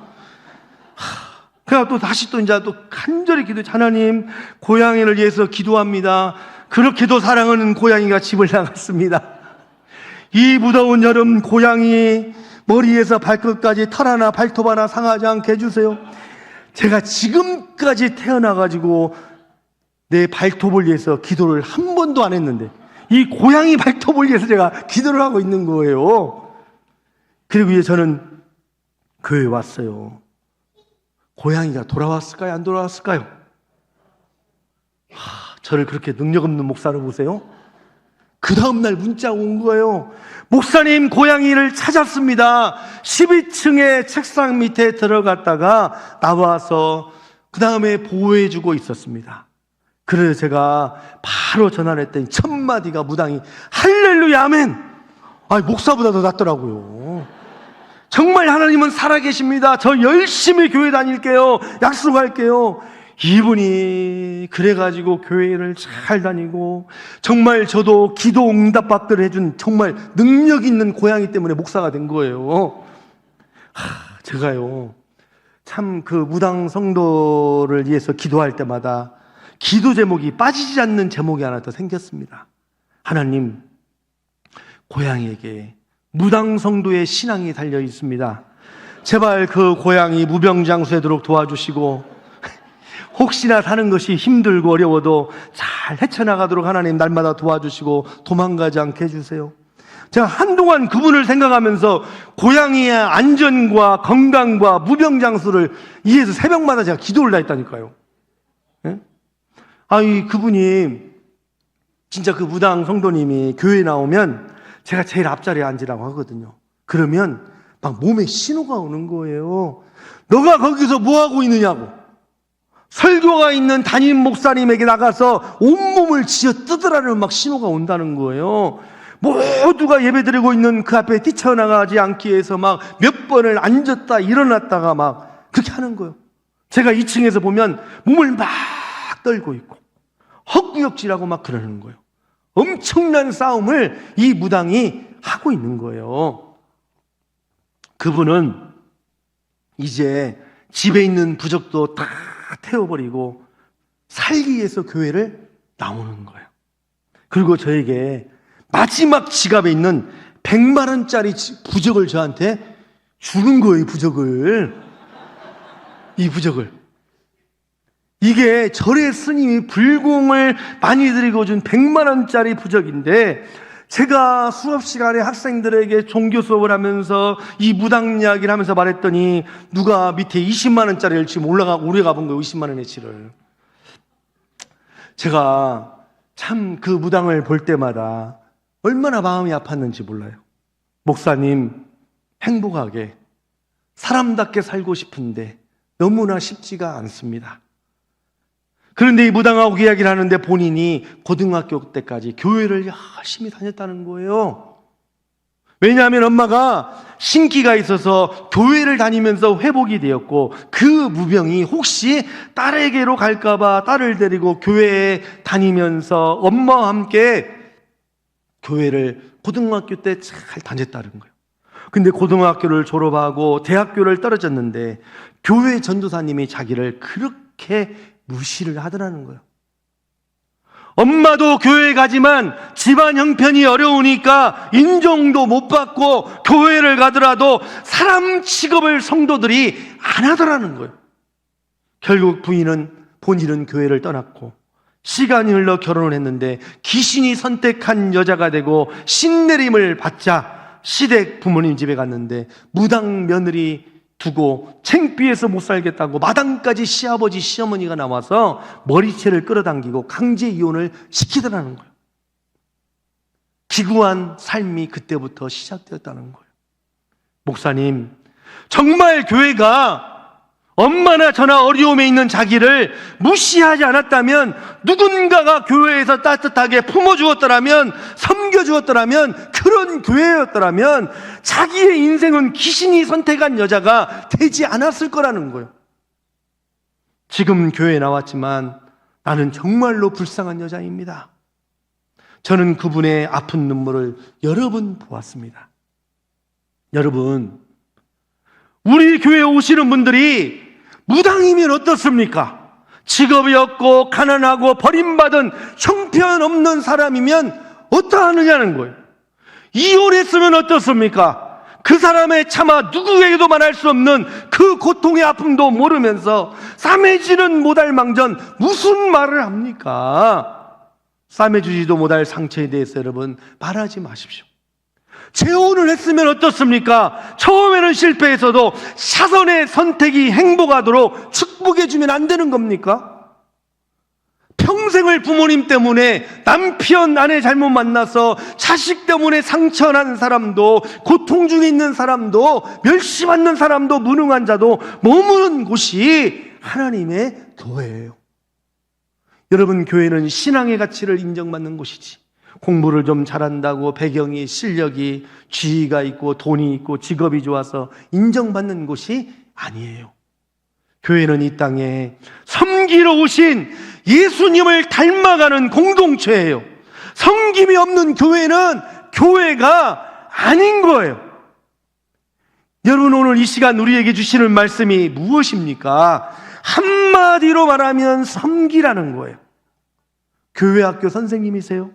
Speaker 1: 그래서 또 다시 또 이제 또 간절히 기도해. 하나님 고양이를 위해서 기도합니다. 그렇게도 사랑하는 고양이가 집을 나갔습니다. 이 무더운 여름 고양이 머리에서 발끝까지 털 하나 발톱 하나 상하지 않게 해주세요. 제가 지금까지 태어나가지고 내 발톱을 위해서 기도를 한 번도 안 했는데 이 고양이 발톱을 위해서 제가 기도를 하고 있는 거예요. 그리고 이제 저는 교회에 왔어요. 고양이가 돌아왔을까요? 안 돌아왔을까요? 저를 그렇게 능력 없는 목사로 보세요? 그 다음날 문자가 온 거예요. 목사님 고양이를 찾았습니다. 12층의 책상 밑에 들어갔다가 나와서 그 다음에 보호해주고 있었습니다. 그래서 제가 바로 전화를 했더니 첫 마디가 무당이 할렐루야 아멘. 목사보다 더 낫더라고요. 정말 하나님은 살아계십니다. 저 열심히 교회 다닐게요. 약속할게요. 이분이 그래가지고 교회를 잘 다니고 정말 저도 기도 응답받기를 해준 정말 능력 있는 고양이 때문에 목사가 된 거예요. 제가요 참 그 무당 성도를 위해서 기도할 때마다 기도 제목이 빠지지 않는 제목이 하나 더 생겼습니다. 하나님 고양이에게 무당 성도의 신앙이 달려 있습니다. 제발 그 고양이 무병장수되도록 도와주시고 혹시나 사는 것이 힘들고 어려워도 잘 헤쳐나가도록 하나님 날마다 도와주시고 도망가지 않게 해주세요. 제가 한동안 그분을 생각하면서 고양이의 안전과 건강과 무병장수를 위해서 새벽마다 제가 기도를 다 했다니까요. 예? 그분이 진짜 그 무당 성도님이 교회에 나오면 제가 제일 앞자리에 앉으라고 하거든요. 그러면 막 몸에 신호가 오는 거예요. 너가 거기서 뭐하고 있느냐고. 설교가 있는 담임 목사님에게 나가서 온몸을 쥐어 뜯으라는 막 신호가 온다는 거예요. 모두가 예배드리고 있는 그 앞에 뛰쳐나가지 않기 위해서 막 몇 번을 앉았다 일어났다가 막 그렇게 하는 거예요. 제가 2층에서 보면 몸을 막 떨고 있고 헛구역질하고 막 그러는 거예요. 엄청난 싸움을 이 무당이 하고 있는 거예요. 그분은 이제 집에 있는 부적도 다 태워버리고 살기 위해서 교회를 나오는 거예요. 그리고 저에게 마지막 지갑에 있는 100만 원짜리 부적을 저한테 주는 거예요. 이 부적을. 이게 절의 스님이 불공을 많이 드리고 준 100만 원짜리 부적인데 제가 수업 시간에 학생들에게 종교 수업을 하면서 이 무당 이야기를 하면서 말했더니 누가 밑에 20만 원짜리를 지금 올라가 본 거예요. 20만 원어치를. 제가 참 그 무당을 볼 때마다 얼마나 마음이 아팠는지 몰라요. 목사님 행복하게 사람답게 살고 싶은데 너무나 쉽지가 않습니다. 그런데 이 무당하고 이야기를 하는데 본인이 고등학교 때까지 교회를 열심히 다녔다는 거예요. 왜냐하면 엄마가 신기가 있어서 교회를 다니면서 회복이 되었고 그 무병이 혹시 딸에게로 갈까봐 딸을 데리고 교회에 다니면서 엄마와 함께 교회를 고등학교 때 잘 다녔다는 거예요. 근데 고등학교를 졸업하고 대학교를 떨어졌는데 교회 전도사님이 자기를 그렇게 무시를 하더라는 거예요. 엄마도 교회 가지만 집안 형편이 어려우니까 인정도 못 받고 교회를 가더라도 사람 취급을 성도들이 안 하더라는 거예요. 결국 본인은 교회를 떠났고 시간이 흘러 결혼을 했는데 귀신이 선택한 여자가 되고 신내림을 받자 시댁 부모님 집에 갔는데 무당 며느리 두고 창피해서 못 살겠다고 마당까지 시아버지 시어머니가 나와서 머리채를 끌어당기고 강제 이혼을 시키더라는 거예요. 기구한 삶이 그때부터 시작되었다는 거예요. 목사님, 정말 교회가 엄마나 저나 어려움에 있는 자기를 무시하지 않았다면, 누군가가 교회에서 따뜻하게 품어주었더라면, 섬겨주었더라면, 그런 교회였더라면 자기의 인생은 귀신이 선택한 여자가 되지 않았을 거라는 거예요. 지금 교회에 나왔지만 나는 정말로 불쌍한 여자입니다. 저는 그분의 아픈 눈물을 여러 번 보았습니다. 여러분, 우리 교회에 오시는 분들이 무당이면 어떻습니까? 직업이 없고 가난하고 버림받은 형편없는 사람이면 어떠하느냐는 거예요. 이혼했으면 어떻습니까? 그 사람의 차마 누구에게도 말할 수 없는 그 고통의 아픔도 모르면서 싸매지는 못할 망전 무슨 말을 합니까? 싸매주지도 못할 상처에 대해서 여러분 말하지 마십시오. 재혼을 했으면 어떻습니까? 처음에는 실패했어도 사선의 선택이 행복하도록 축복해주면 안 되는 겁니까? 평생을 부모님 때문에, 남편, 아내 잘못 만나서 자식 때문에 상처난 사람도, 고통 중에 있는 사람도, 멸시받는 사람도, 무능한 자도 머무는 곳이 하나님의 교회예요. 여러분, 교회는 신앙의 가치를 인정받는 곳이지, 공부를 좀 잘한다고 배경이, 실력이, 지위가 있고 돈이 있고 직업이 좋아서 인정받는 곳이 아니에요. 교회는 이 땅에 섬기러 오신 예수님을 닮아가는 공동체예요. 섬김이 없는 교회는 교회가 아닌 거예요. 여러분, 오늘 이 시간 우리에게 주시는 말씀이 무엇입니까? 한마디로 말하면 섬기라는 거예요. 교회 학교 선생님이세요?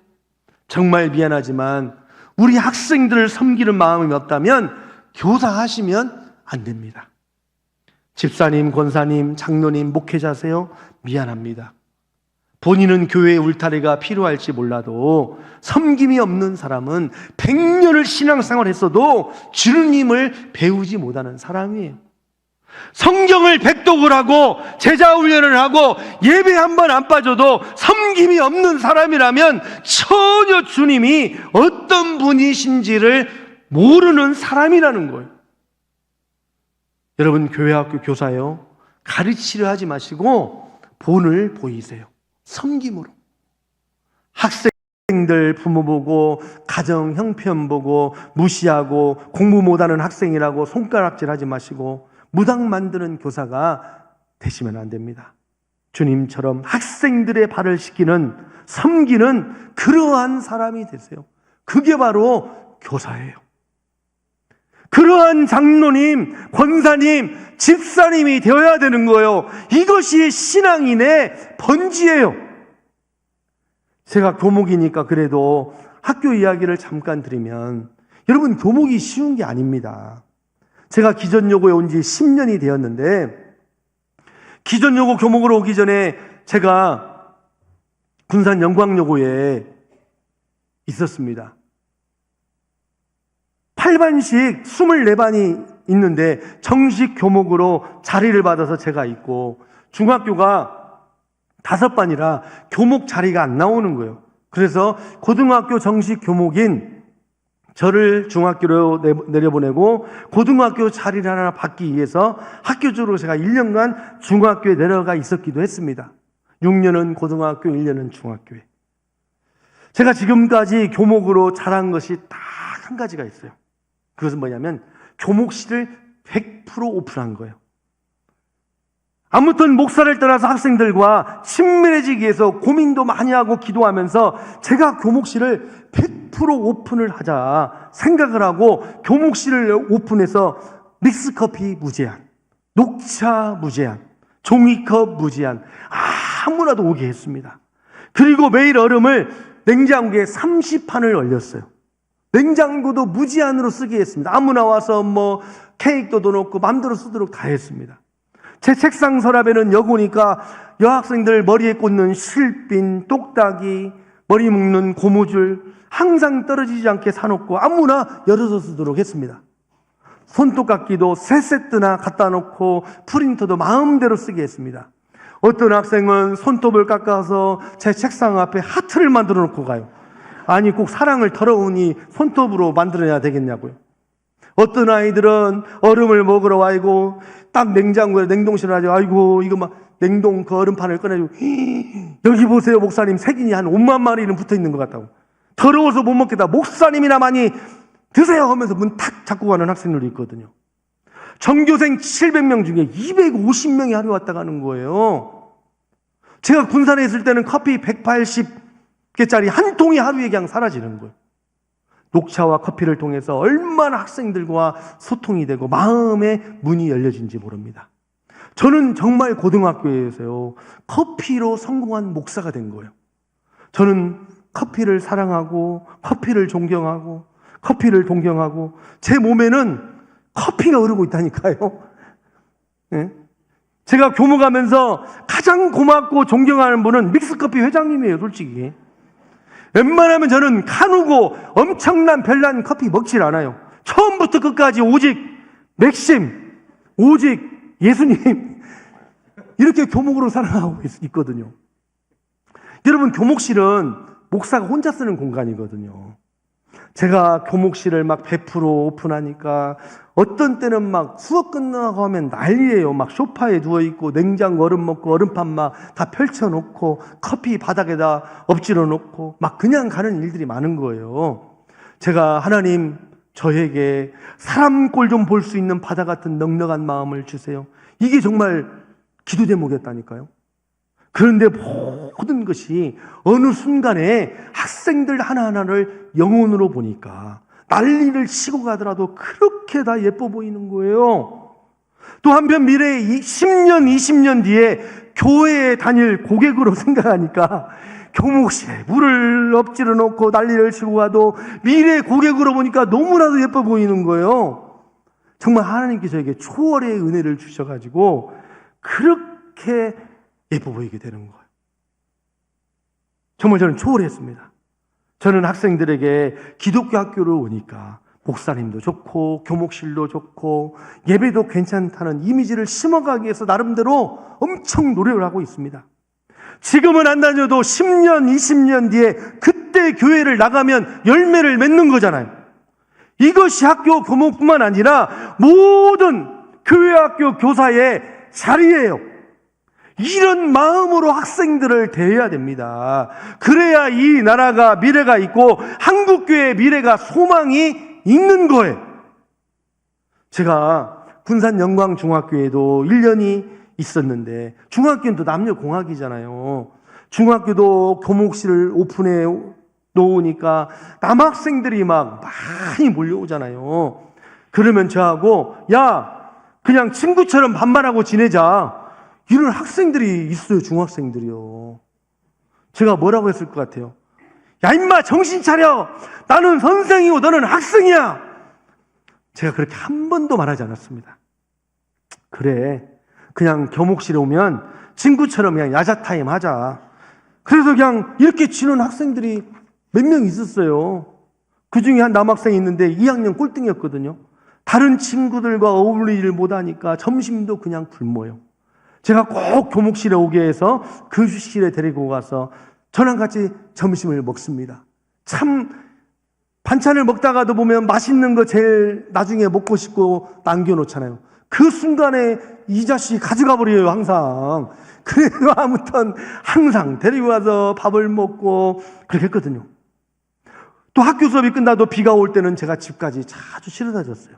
Speaker 1: 정말 미안하지만 우리 학생들을 섬기는 마음이 없다면 교사하시면 안 됩니다. 집사님, 권사님, 장로님, 목회자세요? 미안합니다. 본인은 교회의 울타리가 필요할지 몰라도 섬김이 없는 사람은 100년을 신앙생활 했어도 주님을 배우지 못하는 사람이에요. 성경을 백독을 하고 제자훈련을 하고 예배 한 번 안 빠져도 섬김이 없는 사람이라면 전혀 주님이 어떤 분이신지를 모르는 사람이라는 거예요. 여러분, 교회학교 교사요, 가르치려 하지 마시고 본을 보이세요. 섬김으로. 학생들 부모 보고, 가정 형편 보고, 무시하고, 공부 못하는 학생이라고 손가락질 하지 마시고 무당 만드는 교사가 되시면 안 됩니다. 주님처럼 학생들의 발을 씻기는, 섬기는 그러한 사람이 되세요. 그게 바로 교사예요. 그러한 장로님, 권사님, 집사님이 되어야 되는 거예요. 이것이 신앙인의 본질이에요. 제가 교목이니까 그래도 학교 이야기를 잠깐 드리면, 여러분, 교목이 쉬운 게 아닙니다. 제가 기존여고에 온 지 10년이 되었는데, 기존여고 교목으로 오기 전에 제가 군산 영광여고에 있었습니다. 8반씩 24반이 있는데 정식 교목으로 자리를 받아서 제가 있고, 중학교가 5반이라 교목 자리가 안 나오는 거예요. 그래서 고등학교 정식 교목인 저를 중학교로 내려보내고 고등학교 자리를 하나 받기 위해서 학교적으로 제가 1년간 중학교에 내려가 있었기도 했습니다. 6년은 고등학교, 1년은 중학교에. 제가 지금까지 교목으로 자란 것이 딱 한 가지가 있어요. 그것은 뭐냐면 교목실을 100% 오픈한 거예요. 아무튼 목사를 떠나서 학생들과 친밀해지기 위해서 고민도 많이 하고 기도하면서 제가 교목실을 100% 오픈을 하자 생각을 하고 교목실을 오픈해서 믹스커피 무제한, 녹차 무제한, 종이컵 무제한, 아무나도 오게 했습니다. 그리고 매일 얼음을 냉장고에 30판을 얼렸어요. 냉장고도 무제한으로 쓰게 했습니다. 아무나 와서 뭐 케이크도 넣고 마음대로 쓰도록 다 했습니다. 제 책상 서랍에는 여고니까 여학생들 머리에 꽂는 실핀, 똑딱이, 머리 묶는 고무줄 항상 떨어지지 않게 사놓고 아무나 열어서 쓰도록 했습니다. 손톱깎이도 3세트나 갖다 놓고 프린터도 마음대로 쓰게 했습니다. 어떤 학생은 손톱을 깎아서 제 책상 앞에 하트를 만들어 놓고 가요. 아니, 꼭 사랑을 더러우니 손톱으로 만들어야 되겠냐고요. 어떤 아이들은 얼음을 먹으러 와이고 딱 냉장고에 냉동실을 하죠. 아이고, 이거 막 냉동 그 얼음판을 꺼내고, 여기 보세요, 목사님, 세균이 한 5만 마리는 붙어 있는 것 같다고. 더러워서 못 먹겠다. 목사님이나 많이 드세요 하면서 문 탁 잡고 가는 학생들도 있거든요. 전교생 700명 중에 250명이 하루 왔다 가는 거예요. 제가 군산에 있을 때는 커피 180개짜리 한 통이 하루에 그냥 사라지는 거예요. 녹차와 커피를 통해서 얼마나 학생들과 소통이 되고 마음의 문이 열려진지 모릅니다. 저는 정말 고등학교에서요, 커피로 성공한 목사가 된 거예요. 저는 커피를 사랑하고 커피를 존경하고 커피를 동경하고 제 몸에는 커피가 흐르고 있다니까요. 네? 제가 교무가면서 가장 고맙고 존경하는 분은 믹스커피 회장님이에요, 솔직히. 웬만하면 저는 카누고 엄청난 별난 커피 먹질 않아요. 처음부터 끝까지 오직 맥심, 오직 예수님, 이렇게 교목으로 살아가고 있거든요. 여러분, 교목실은 목사가 혼자 쓰는 공간이거든요. 제가 교목실을 막 100% 오픈하니까 어떤 때는 막 수업 끝나고 하면 난리예요. 막 소파에 누워있고 냉장고 얼음 먹고 얼음판 막 다 펼쳐놓고 커피 바닥에다 엎질러 놓고 막 그냥 가는 일들이 많은 거예요. 제가 하나님, 저에게 사람 꼴 좀 볼 수 있는 바다 같은 넉넉한 마음을 주세요. 이게 정말 기도 제목이었다니까요. 그런데 모든 것이 어느 순간에 학생들 하나하나를 영혼으로 보니까 난리를 치고 가더라도 그렇게 다 예뻐 보이는 거예요. 또 한편 미래에 10년, 20년 뒤에 교회에 다닐 고객으로 생각하니까 교목실에 물을 엎질러 놓고 난리를 치고 가도 미래의 고객으로 보니까 너무나도 예뻐 보이는 거예요. 정말 하나님께서 저에게 초월의 은혜를 주셔가지고 그렇게 예뻐 보이게 되는 거예요. 정말 저는 초월했습니다. 저는 학생들에게 기독교 학교를 오니까 목사님도 좋고 교목실도 좋고 예배도 괜찮다는 이미지를 심어가기 위해서 나름대로 엄청 노력을 하고 있습니다. 지금은 안 다녀도 10년, 20년 뒤에 그때 교회를 나가면 열매를 맺는 거잖아요. 이것이 학교 교목뿐만 아니라 모든 교회 학교 교사의 자리예요. 이런 마음으로 학생들을 대해야 됩니다. 그래야 이 나라가 미래가 있고 한국교회의 미래가 소망이 있는 거예요. 제가 군산 영광중학교에도 1년이 있었는데 중학교는 또 남녀공학이잖아요. 중학교도 교목실을 오픈해 놓으니까 남학생들이 막 많이 몰려오잖아요. 그러면 저하고 야, 그냥 친구처럼 반말하고 지내자, 이런 학생들이 있어요. 중학생들이요. 제가 뭐라고 했을 것 같아요? 야, 임마 정신 차려. 나는 선생이고 너는 학생이야. 제가 그렇게 한 번도 말하지 않았습니다. 그래, 그냥 교목실에 오면 친구처럼 그냥 야자타임 하자. 그래서 그냥 이렇게 지는 학생들이 몇 명 있었어요. 그 중에 한 남학생이 있는데 2학년 꼴등이었거든요. 다른 친구들과 어울리지를 못하니까 점심도 그냥 굶어요. 제가 꼭 교목실에 오게 해서 교실에 데리고 가서 저랑 같이 점심을 먹습니다. 참 반찬을 먹다가도 보면 맛있는 거 제일 나중에 먹고 싶고 남겨놓잖아요. 그 순간에 이 자식이 가져가 버려요, 항상. 그래도 아무튼 항상 데리고 와서 밥을 먹고 그렇게 했거든요. 또 학교 수업이 끝나도 비가 올 때는 제가 집까지 자주 실어다 줬어요.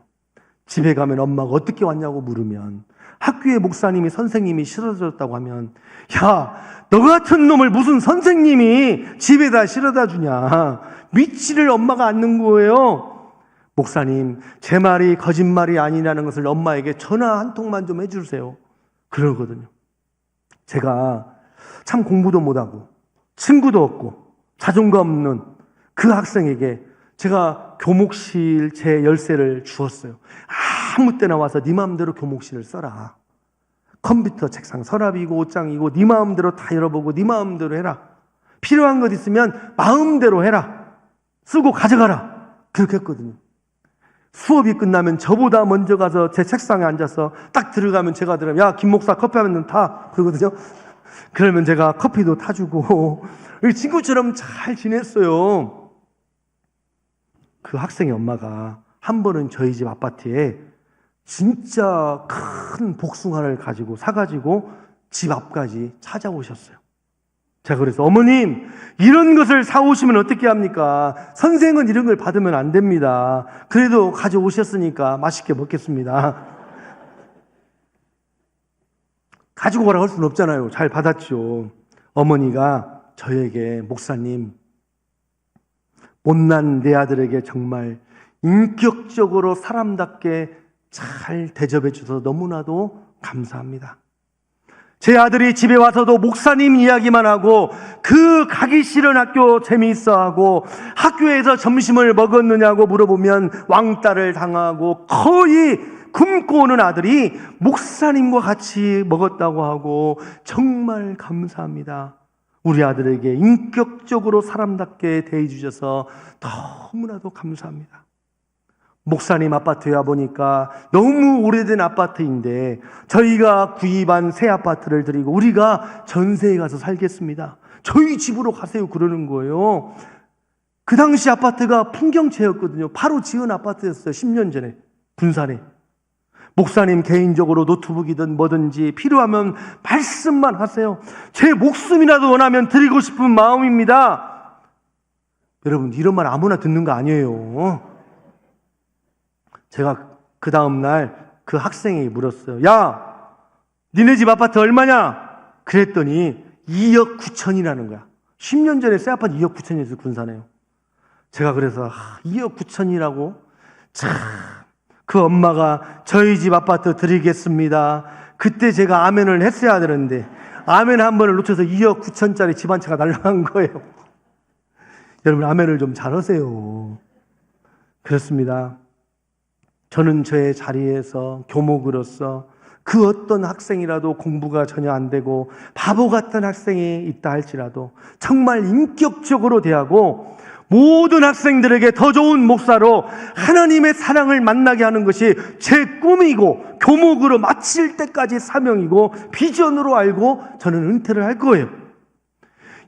Speaker 1: 집에 가면 엄마가 어떻게 왔냐고 물으면 학교의 목사님이 선생님이 실어다 줬다고 하면 야, 너 같은 놈을 무슨 선생님이 집에다 실어다 주냐. 미치를 엄마가 않는 거예요. 목사님, 제 말이 거짓말이 아니라는 것을 엄마에게 전화 한 통만 좀 해주세요. 그러거든요. 제가 참 공부도 못하고 친구도 없고 자존감 없는 그 학생에게 제가 교목실 제 열쇠를 주었어요. 아무 때나 와서 네 마음대로 교목실을 써라. 컴퓨터 책상 서랍이고 옷장이고 네 마음대로 다 열어보고 네 마음대로 해라. 필요한 것 있으면 마음대로 해라. 쓰고 가져가라. 그렇게 했거든요. 수업이 끝나면 저보다 먼저 가서 제 책상에 앉아서 딱 들어가면 제가 들어가면 야, 김 목사 커피 하면 타 그러거든요. 그러면 제가 커피도 타주고 친구처럼 잘 지냈어요. 그 학생의 엄마가 한 번은 저희 집 아파트에 진짜 큰 복숭아를 사가지고 집 앞까지 찾아오셨어요. 제가 그래서 어머님, 이런 것을 사오시면 어떻게 합니까? 선생은 이런 걸 받으면 안 됩니다. 그래도 가져오셨으니까 맛있게 먹겠습니다. 가지고 오라고 할 수는 없잖아요. 잘 받았죠. 어머니가 저에게 목사님, 못난 내 아들에게 정말 인격적으로 사람답게 잘 대접해 주셔서 너무나도 감사합니다. 제 아들이 집에 와서도 목사님 이야기만 하고 그 가기 싫은 학교 재미있어하고 학교에서 점심을 먹었느냐고 물어보면 왕따를 당하고 거의 굶고 오는 아들이 목사님과 같이 먹었다고 하고 정말 감사합니다. 우리 아들에게 인격적으로 사람답게 대해 주셔서 너무나도 감사합니다. 목사님 아파트에 와보니까 너무 오래된 아파트인데 저희가 구입한 새 아파트를 드리고 우리가 전세에 가서 살겠습니다. 저희 집으로 가세요 그러는 거예요. 그 당시 아파트가 풍경채였거든요. 바로 지은 아파트였어요. 10년 전에 군산에. 목사님 개인적으로 노트북이든 뭐든지 필요하면 말씀만 하세요. 제 목숨이라도 원하면 드리고 싶은 마음입니다. 여러분, 이런 말 아무나 듣는 거 아니에요. 제가 그 다음날 그 학생이 물었어요. 야, 니네 집 아파트 얼마냐? 그랬더니 2억 9천이라는 거야. 10년 전에 새 아파트 2억 9천이었어요, 군산에요. 제가 그래서 2억 9천이라고? 참, 그 엄마가 저희 집 아파트 드리겠습니다. 그때 제가 아멘을 했어야 되는데 아멘 한 번을 놓쳐서 2억 9천짜리 집 한 채가 날아간 거예요. 여러분, 아멘을 좀 잘하세요. 그렇습니다. 저는 저의 자리에서 교목으로서 그 어떤 학생이라도 공부가 전혀 안 되고 바보 같은 학생이 있다 할지라도 정말 인격적으로 대하고 모든 학생들에게 더 좋은 목사로 하나님의 사랑을 만나게 하는 것이 제 꿈이고 교목으로 마칠 때까지 사명이고 비전으로 알고 저는 은퇴를 할 거예요.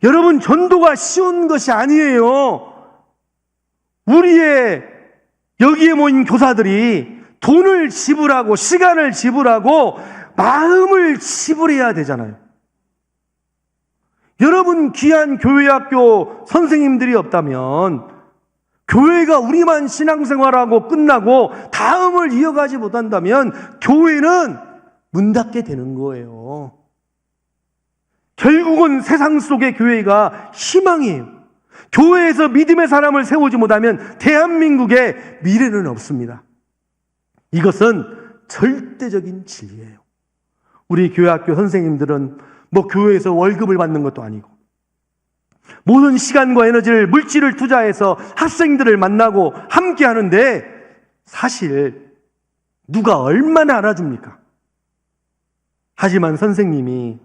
Speaker 1: 여러분, 전도가 쉬운 것이 아니에요. 우리의 여기에 모인 교사들이 돈을 지불하고 시간을 지불하고 마음을 지불해야 되잖아요. 여러분, 귀한 교회학교 선생님들이 없다면 교회가 우리만 신앙생활하고 끝나고 다음을 이어가지 못한다면 교회는 문 닫게 되는 거예요. 결국은 세상 속의 교회가 희망이에요. 교회에서 믿음의 사람을 세우지 못하면 대한민국의 미래는 없습니다. 이것은 절대적인 진리예요. 우리 교회학교 선생님들은 교회에서 월급을 받는 것도 아니고 모든 시간과 에너지를 물질을 투자해서 학생들을 만나고 함께 하는데 사실 누가 얼마나 알아줍니까? 하지만 선생님이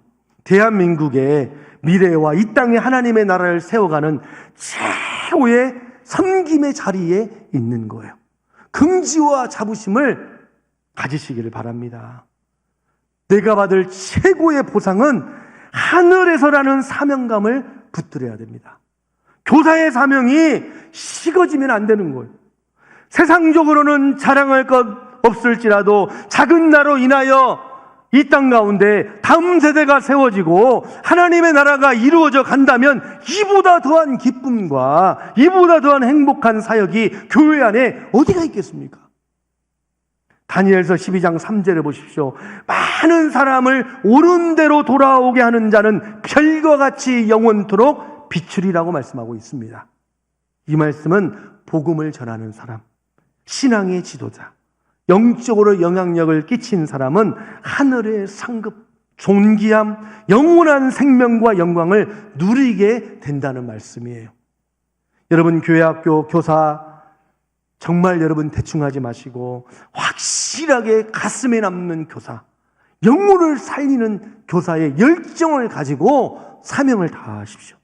Speaker 1: 대한민국의 미래와 이 땅에 하나님의 나라를 세워가는 최고의 섬김의 자리에 있는 거예요. 긍지와 자부심을 가지시기를 바랍니다. 내가 받을 최고의 보상은 하늘에서라는 사명감을 붙들어야 됩니다. 교사의 사명이 식어지면 안 되는 거예요. 세상적으로는 자랑할 것 없을지라도 작은 나로 인하여 이 땅 가운데 다음 세대가 세워지고 하나님의 나라가 이루어져 간다면 이보다 더한 기쁨과 이보다 더한 행복한 사역이 교회 안에 어디가 있겠습니까? 다니엘서 12장 3절에 보십시오. 많은 사람을 옳은 대로 돌아오게 하는 자는 별과 같이 영원토록 비추리라고 말씀하고 있습니다. 이 말씀은 복음을 전하는 사람, 신앙의 지도자, 영적으로 영향력을 끼친 사람은 하늘의 상급, 존귀함, 영원한 생명과 영광을 누리게 된다는 말씀이에요. 여러분, 교회학교 교사 정말 여러분 대충하지 마시고 확실하게 가슴에 남는 교사, 영혼을 살리는 교사의 열정을 가지고 사명을 다하십시오.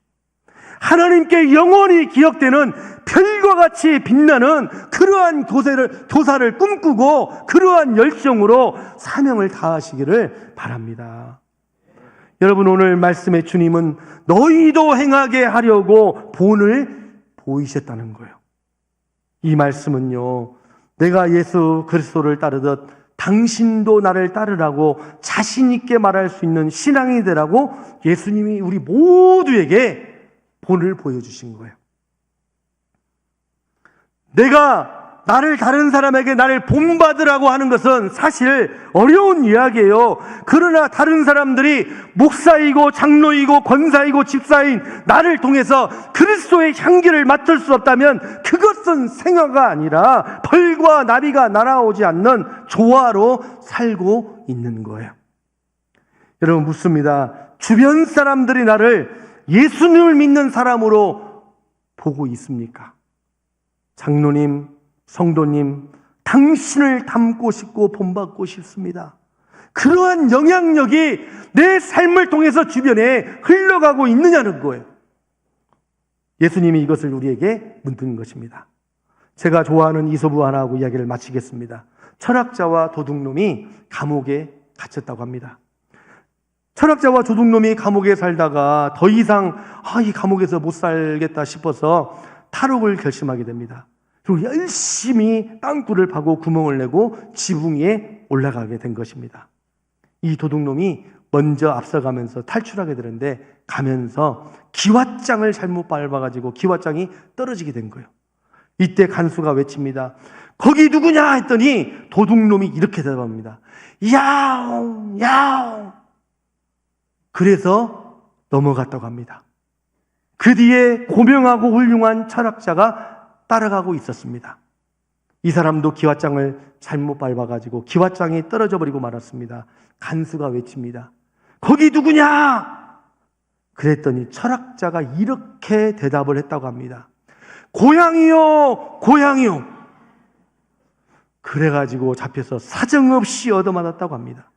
Speaker 1: 하나님께 영원히 기억되는 별과 별과 같이 빛나는 그러한 교사를 꿈꾸고 그러한 열정으로 사명을 다하시기를 바랍니다. 여러분, 오늘 말씀의 주님은 너희도 행하게 하려고 본을 보이셨다는 거예요. 이 말씀은요, 내가 예수 그리스도를 따르듯 당신도 나를 따르라고 자신 있게 말할 수 있는 신앙이 되라고 예수님이 우리 모두에게 본을 보여주신 거예요. 내가 나를 다른 사람에게 나를 본받으라고 하는 것은 사실 어려운 이야기예요. 그러나 다른 사람들이 목사이고 장로이고 권사이고 집사인 나를 통해서 그리스도의 향기를 맡을 수 없다면 그것은 생화가 아니라 벌과 나비가 날아오지 않는 조화로 살고 있는 거예요. 여러분, 묻습니다. 주변 사람들이 나를 예수님을 믿는 사람으로 보고 있습니까? 장로님, 성도님, 당신을 닮고 싶고 본받고 싶습니다. 그러한 영향력이 내 삶을 통해서 주변에 흘러가고 있느냐는 거예요. 예수님이 이것을 우리에게 묻는 것입니다. 제가 좋아하는 이소부 하나 하고 이야기를 마치겠습니다. 철학자와 도둑놈이 감옥에 갇혔다고 합니다. 철학자와 도둑놈이 감옥에 살다가 더 이상 이 감옥에서 못 살겠다 싶어서 탈옥을 결심하게 됩니다. 그리고 열심히 땅굴을 파고 구멍을 내고 지붕 위에 올라가게 된 것입니다. 이 도둑놈이 먼저 앞서가면서 탈출하게 되는데 가면서 기왓장을 잘못 밟아가지고 기왓장이 떨어지게 된 거예요. 이때 간수가 외칩니다. 거기 누구냐 했더니 도둑놈이 이렇게 대답합니다. 야옹 야옹. 그래서 넘어갔다고 합니다. 그 뒤에 고명하고 훌륭한 철학자가 따라가고 있었습니다. 이 사람도 기왓장을 잘못 밟아가지고 기왓장이 떨어져 버리고 말았습니다. 간수가 외칩니다. 거기 누구냐? 그랬더니 철학자가 이렇게 대답을 했다고 합니다. 고향이요, 고향이요. 그래가지고 잡혀서 사정없이 얻어맞았다고 합니다.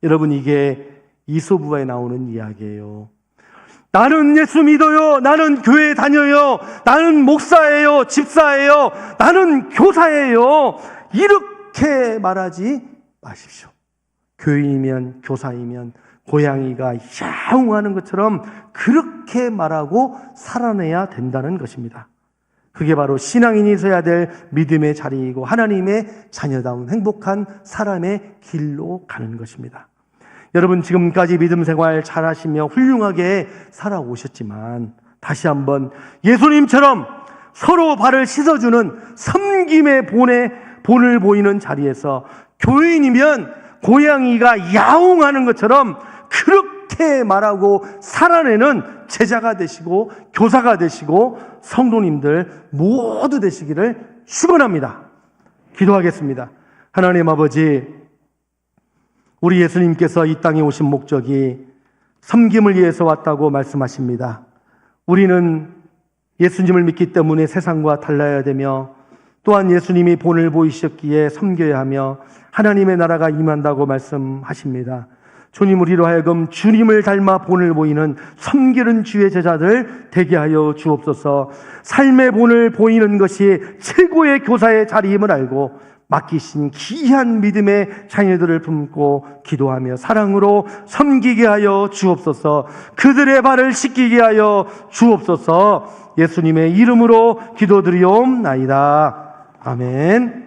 Speaker 1: 여러분, 이게 이소부에 나오는 이야기예요. 나는 예수 믿어요. 나는 교회 다녀요. 나는 목사예요. 집사예요. 나는 교사예요. 이렇게 말하지 마십시오. 교인이면 교사이면 고양이가 야옹하는 것처럼 그렇게 말하고 살아내야 된다는 것입니다. 그게 바로 신앙인이 서야 될 믿음의 자리이고 하나님의 자녀다운 행복한 사람의 길로 가는 것입니다. 여러분, 지금까지 믿음 생활 잘하시며 훌륭하게 살아오셨지만 다시 한번 예수님처럼 서로 발을 씻어주는 섬김의 본을 보이는 자리에서 교인이면 고양이가 야옹하는 것처럼 그렇게 말하고 살아내는 제자가 되시고 교사가 되시고 성도님들 모두 되시기를 축원합니다. 기도하겠습니다. 하나님 아버지, 우리 예수님께서 이 땅에 오신 목적이 섬김을 위해서 왔다고 말씀하십니다. 우리는 예수님을 믿기 때문에 세상과 달라야 되며 또한 예수님이 본을 보이셨기에 섬겨야 하며 하나님의 나라가 임한다고 말씀하십니다. 주님, 우리로 하여금 주님을 닮아 본을 보이는 섬기는 주의 제자들 되게 하여 주옵소서. 삶의 본을 보이는 것이 최고의 교사의 자리임을 알고 맡기신 귀한 믿음의 자녀들을 품고 기도하며 사랑으로 섬기게 하여 주옵소서. 그들의 발을 씻기게 하여 주옵소서. 예수님의 이름으로 기도드리옵나이다. 아멘.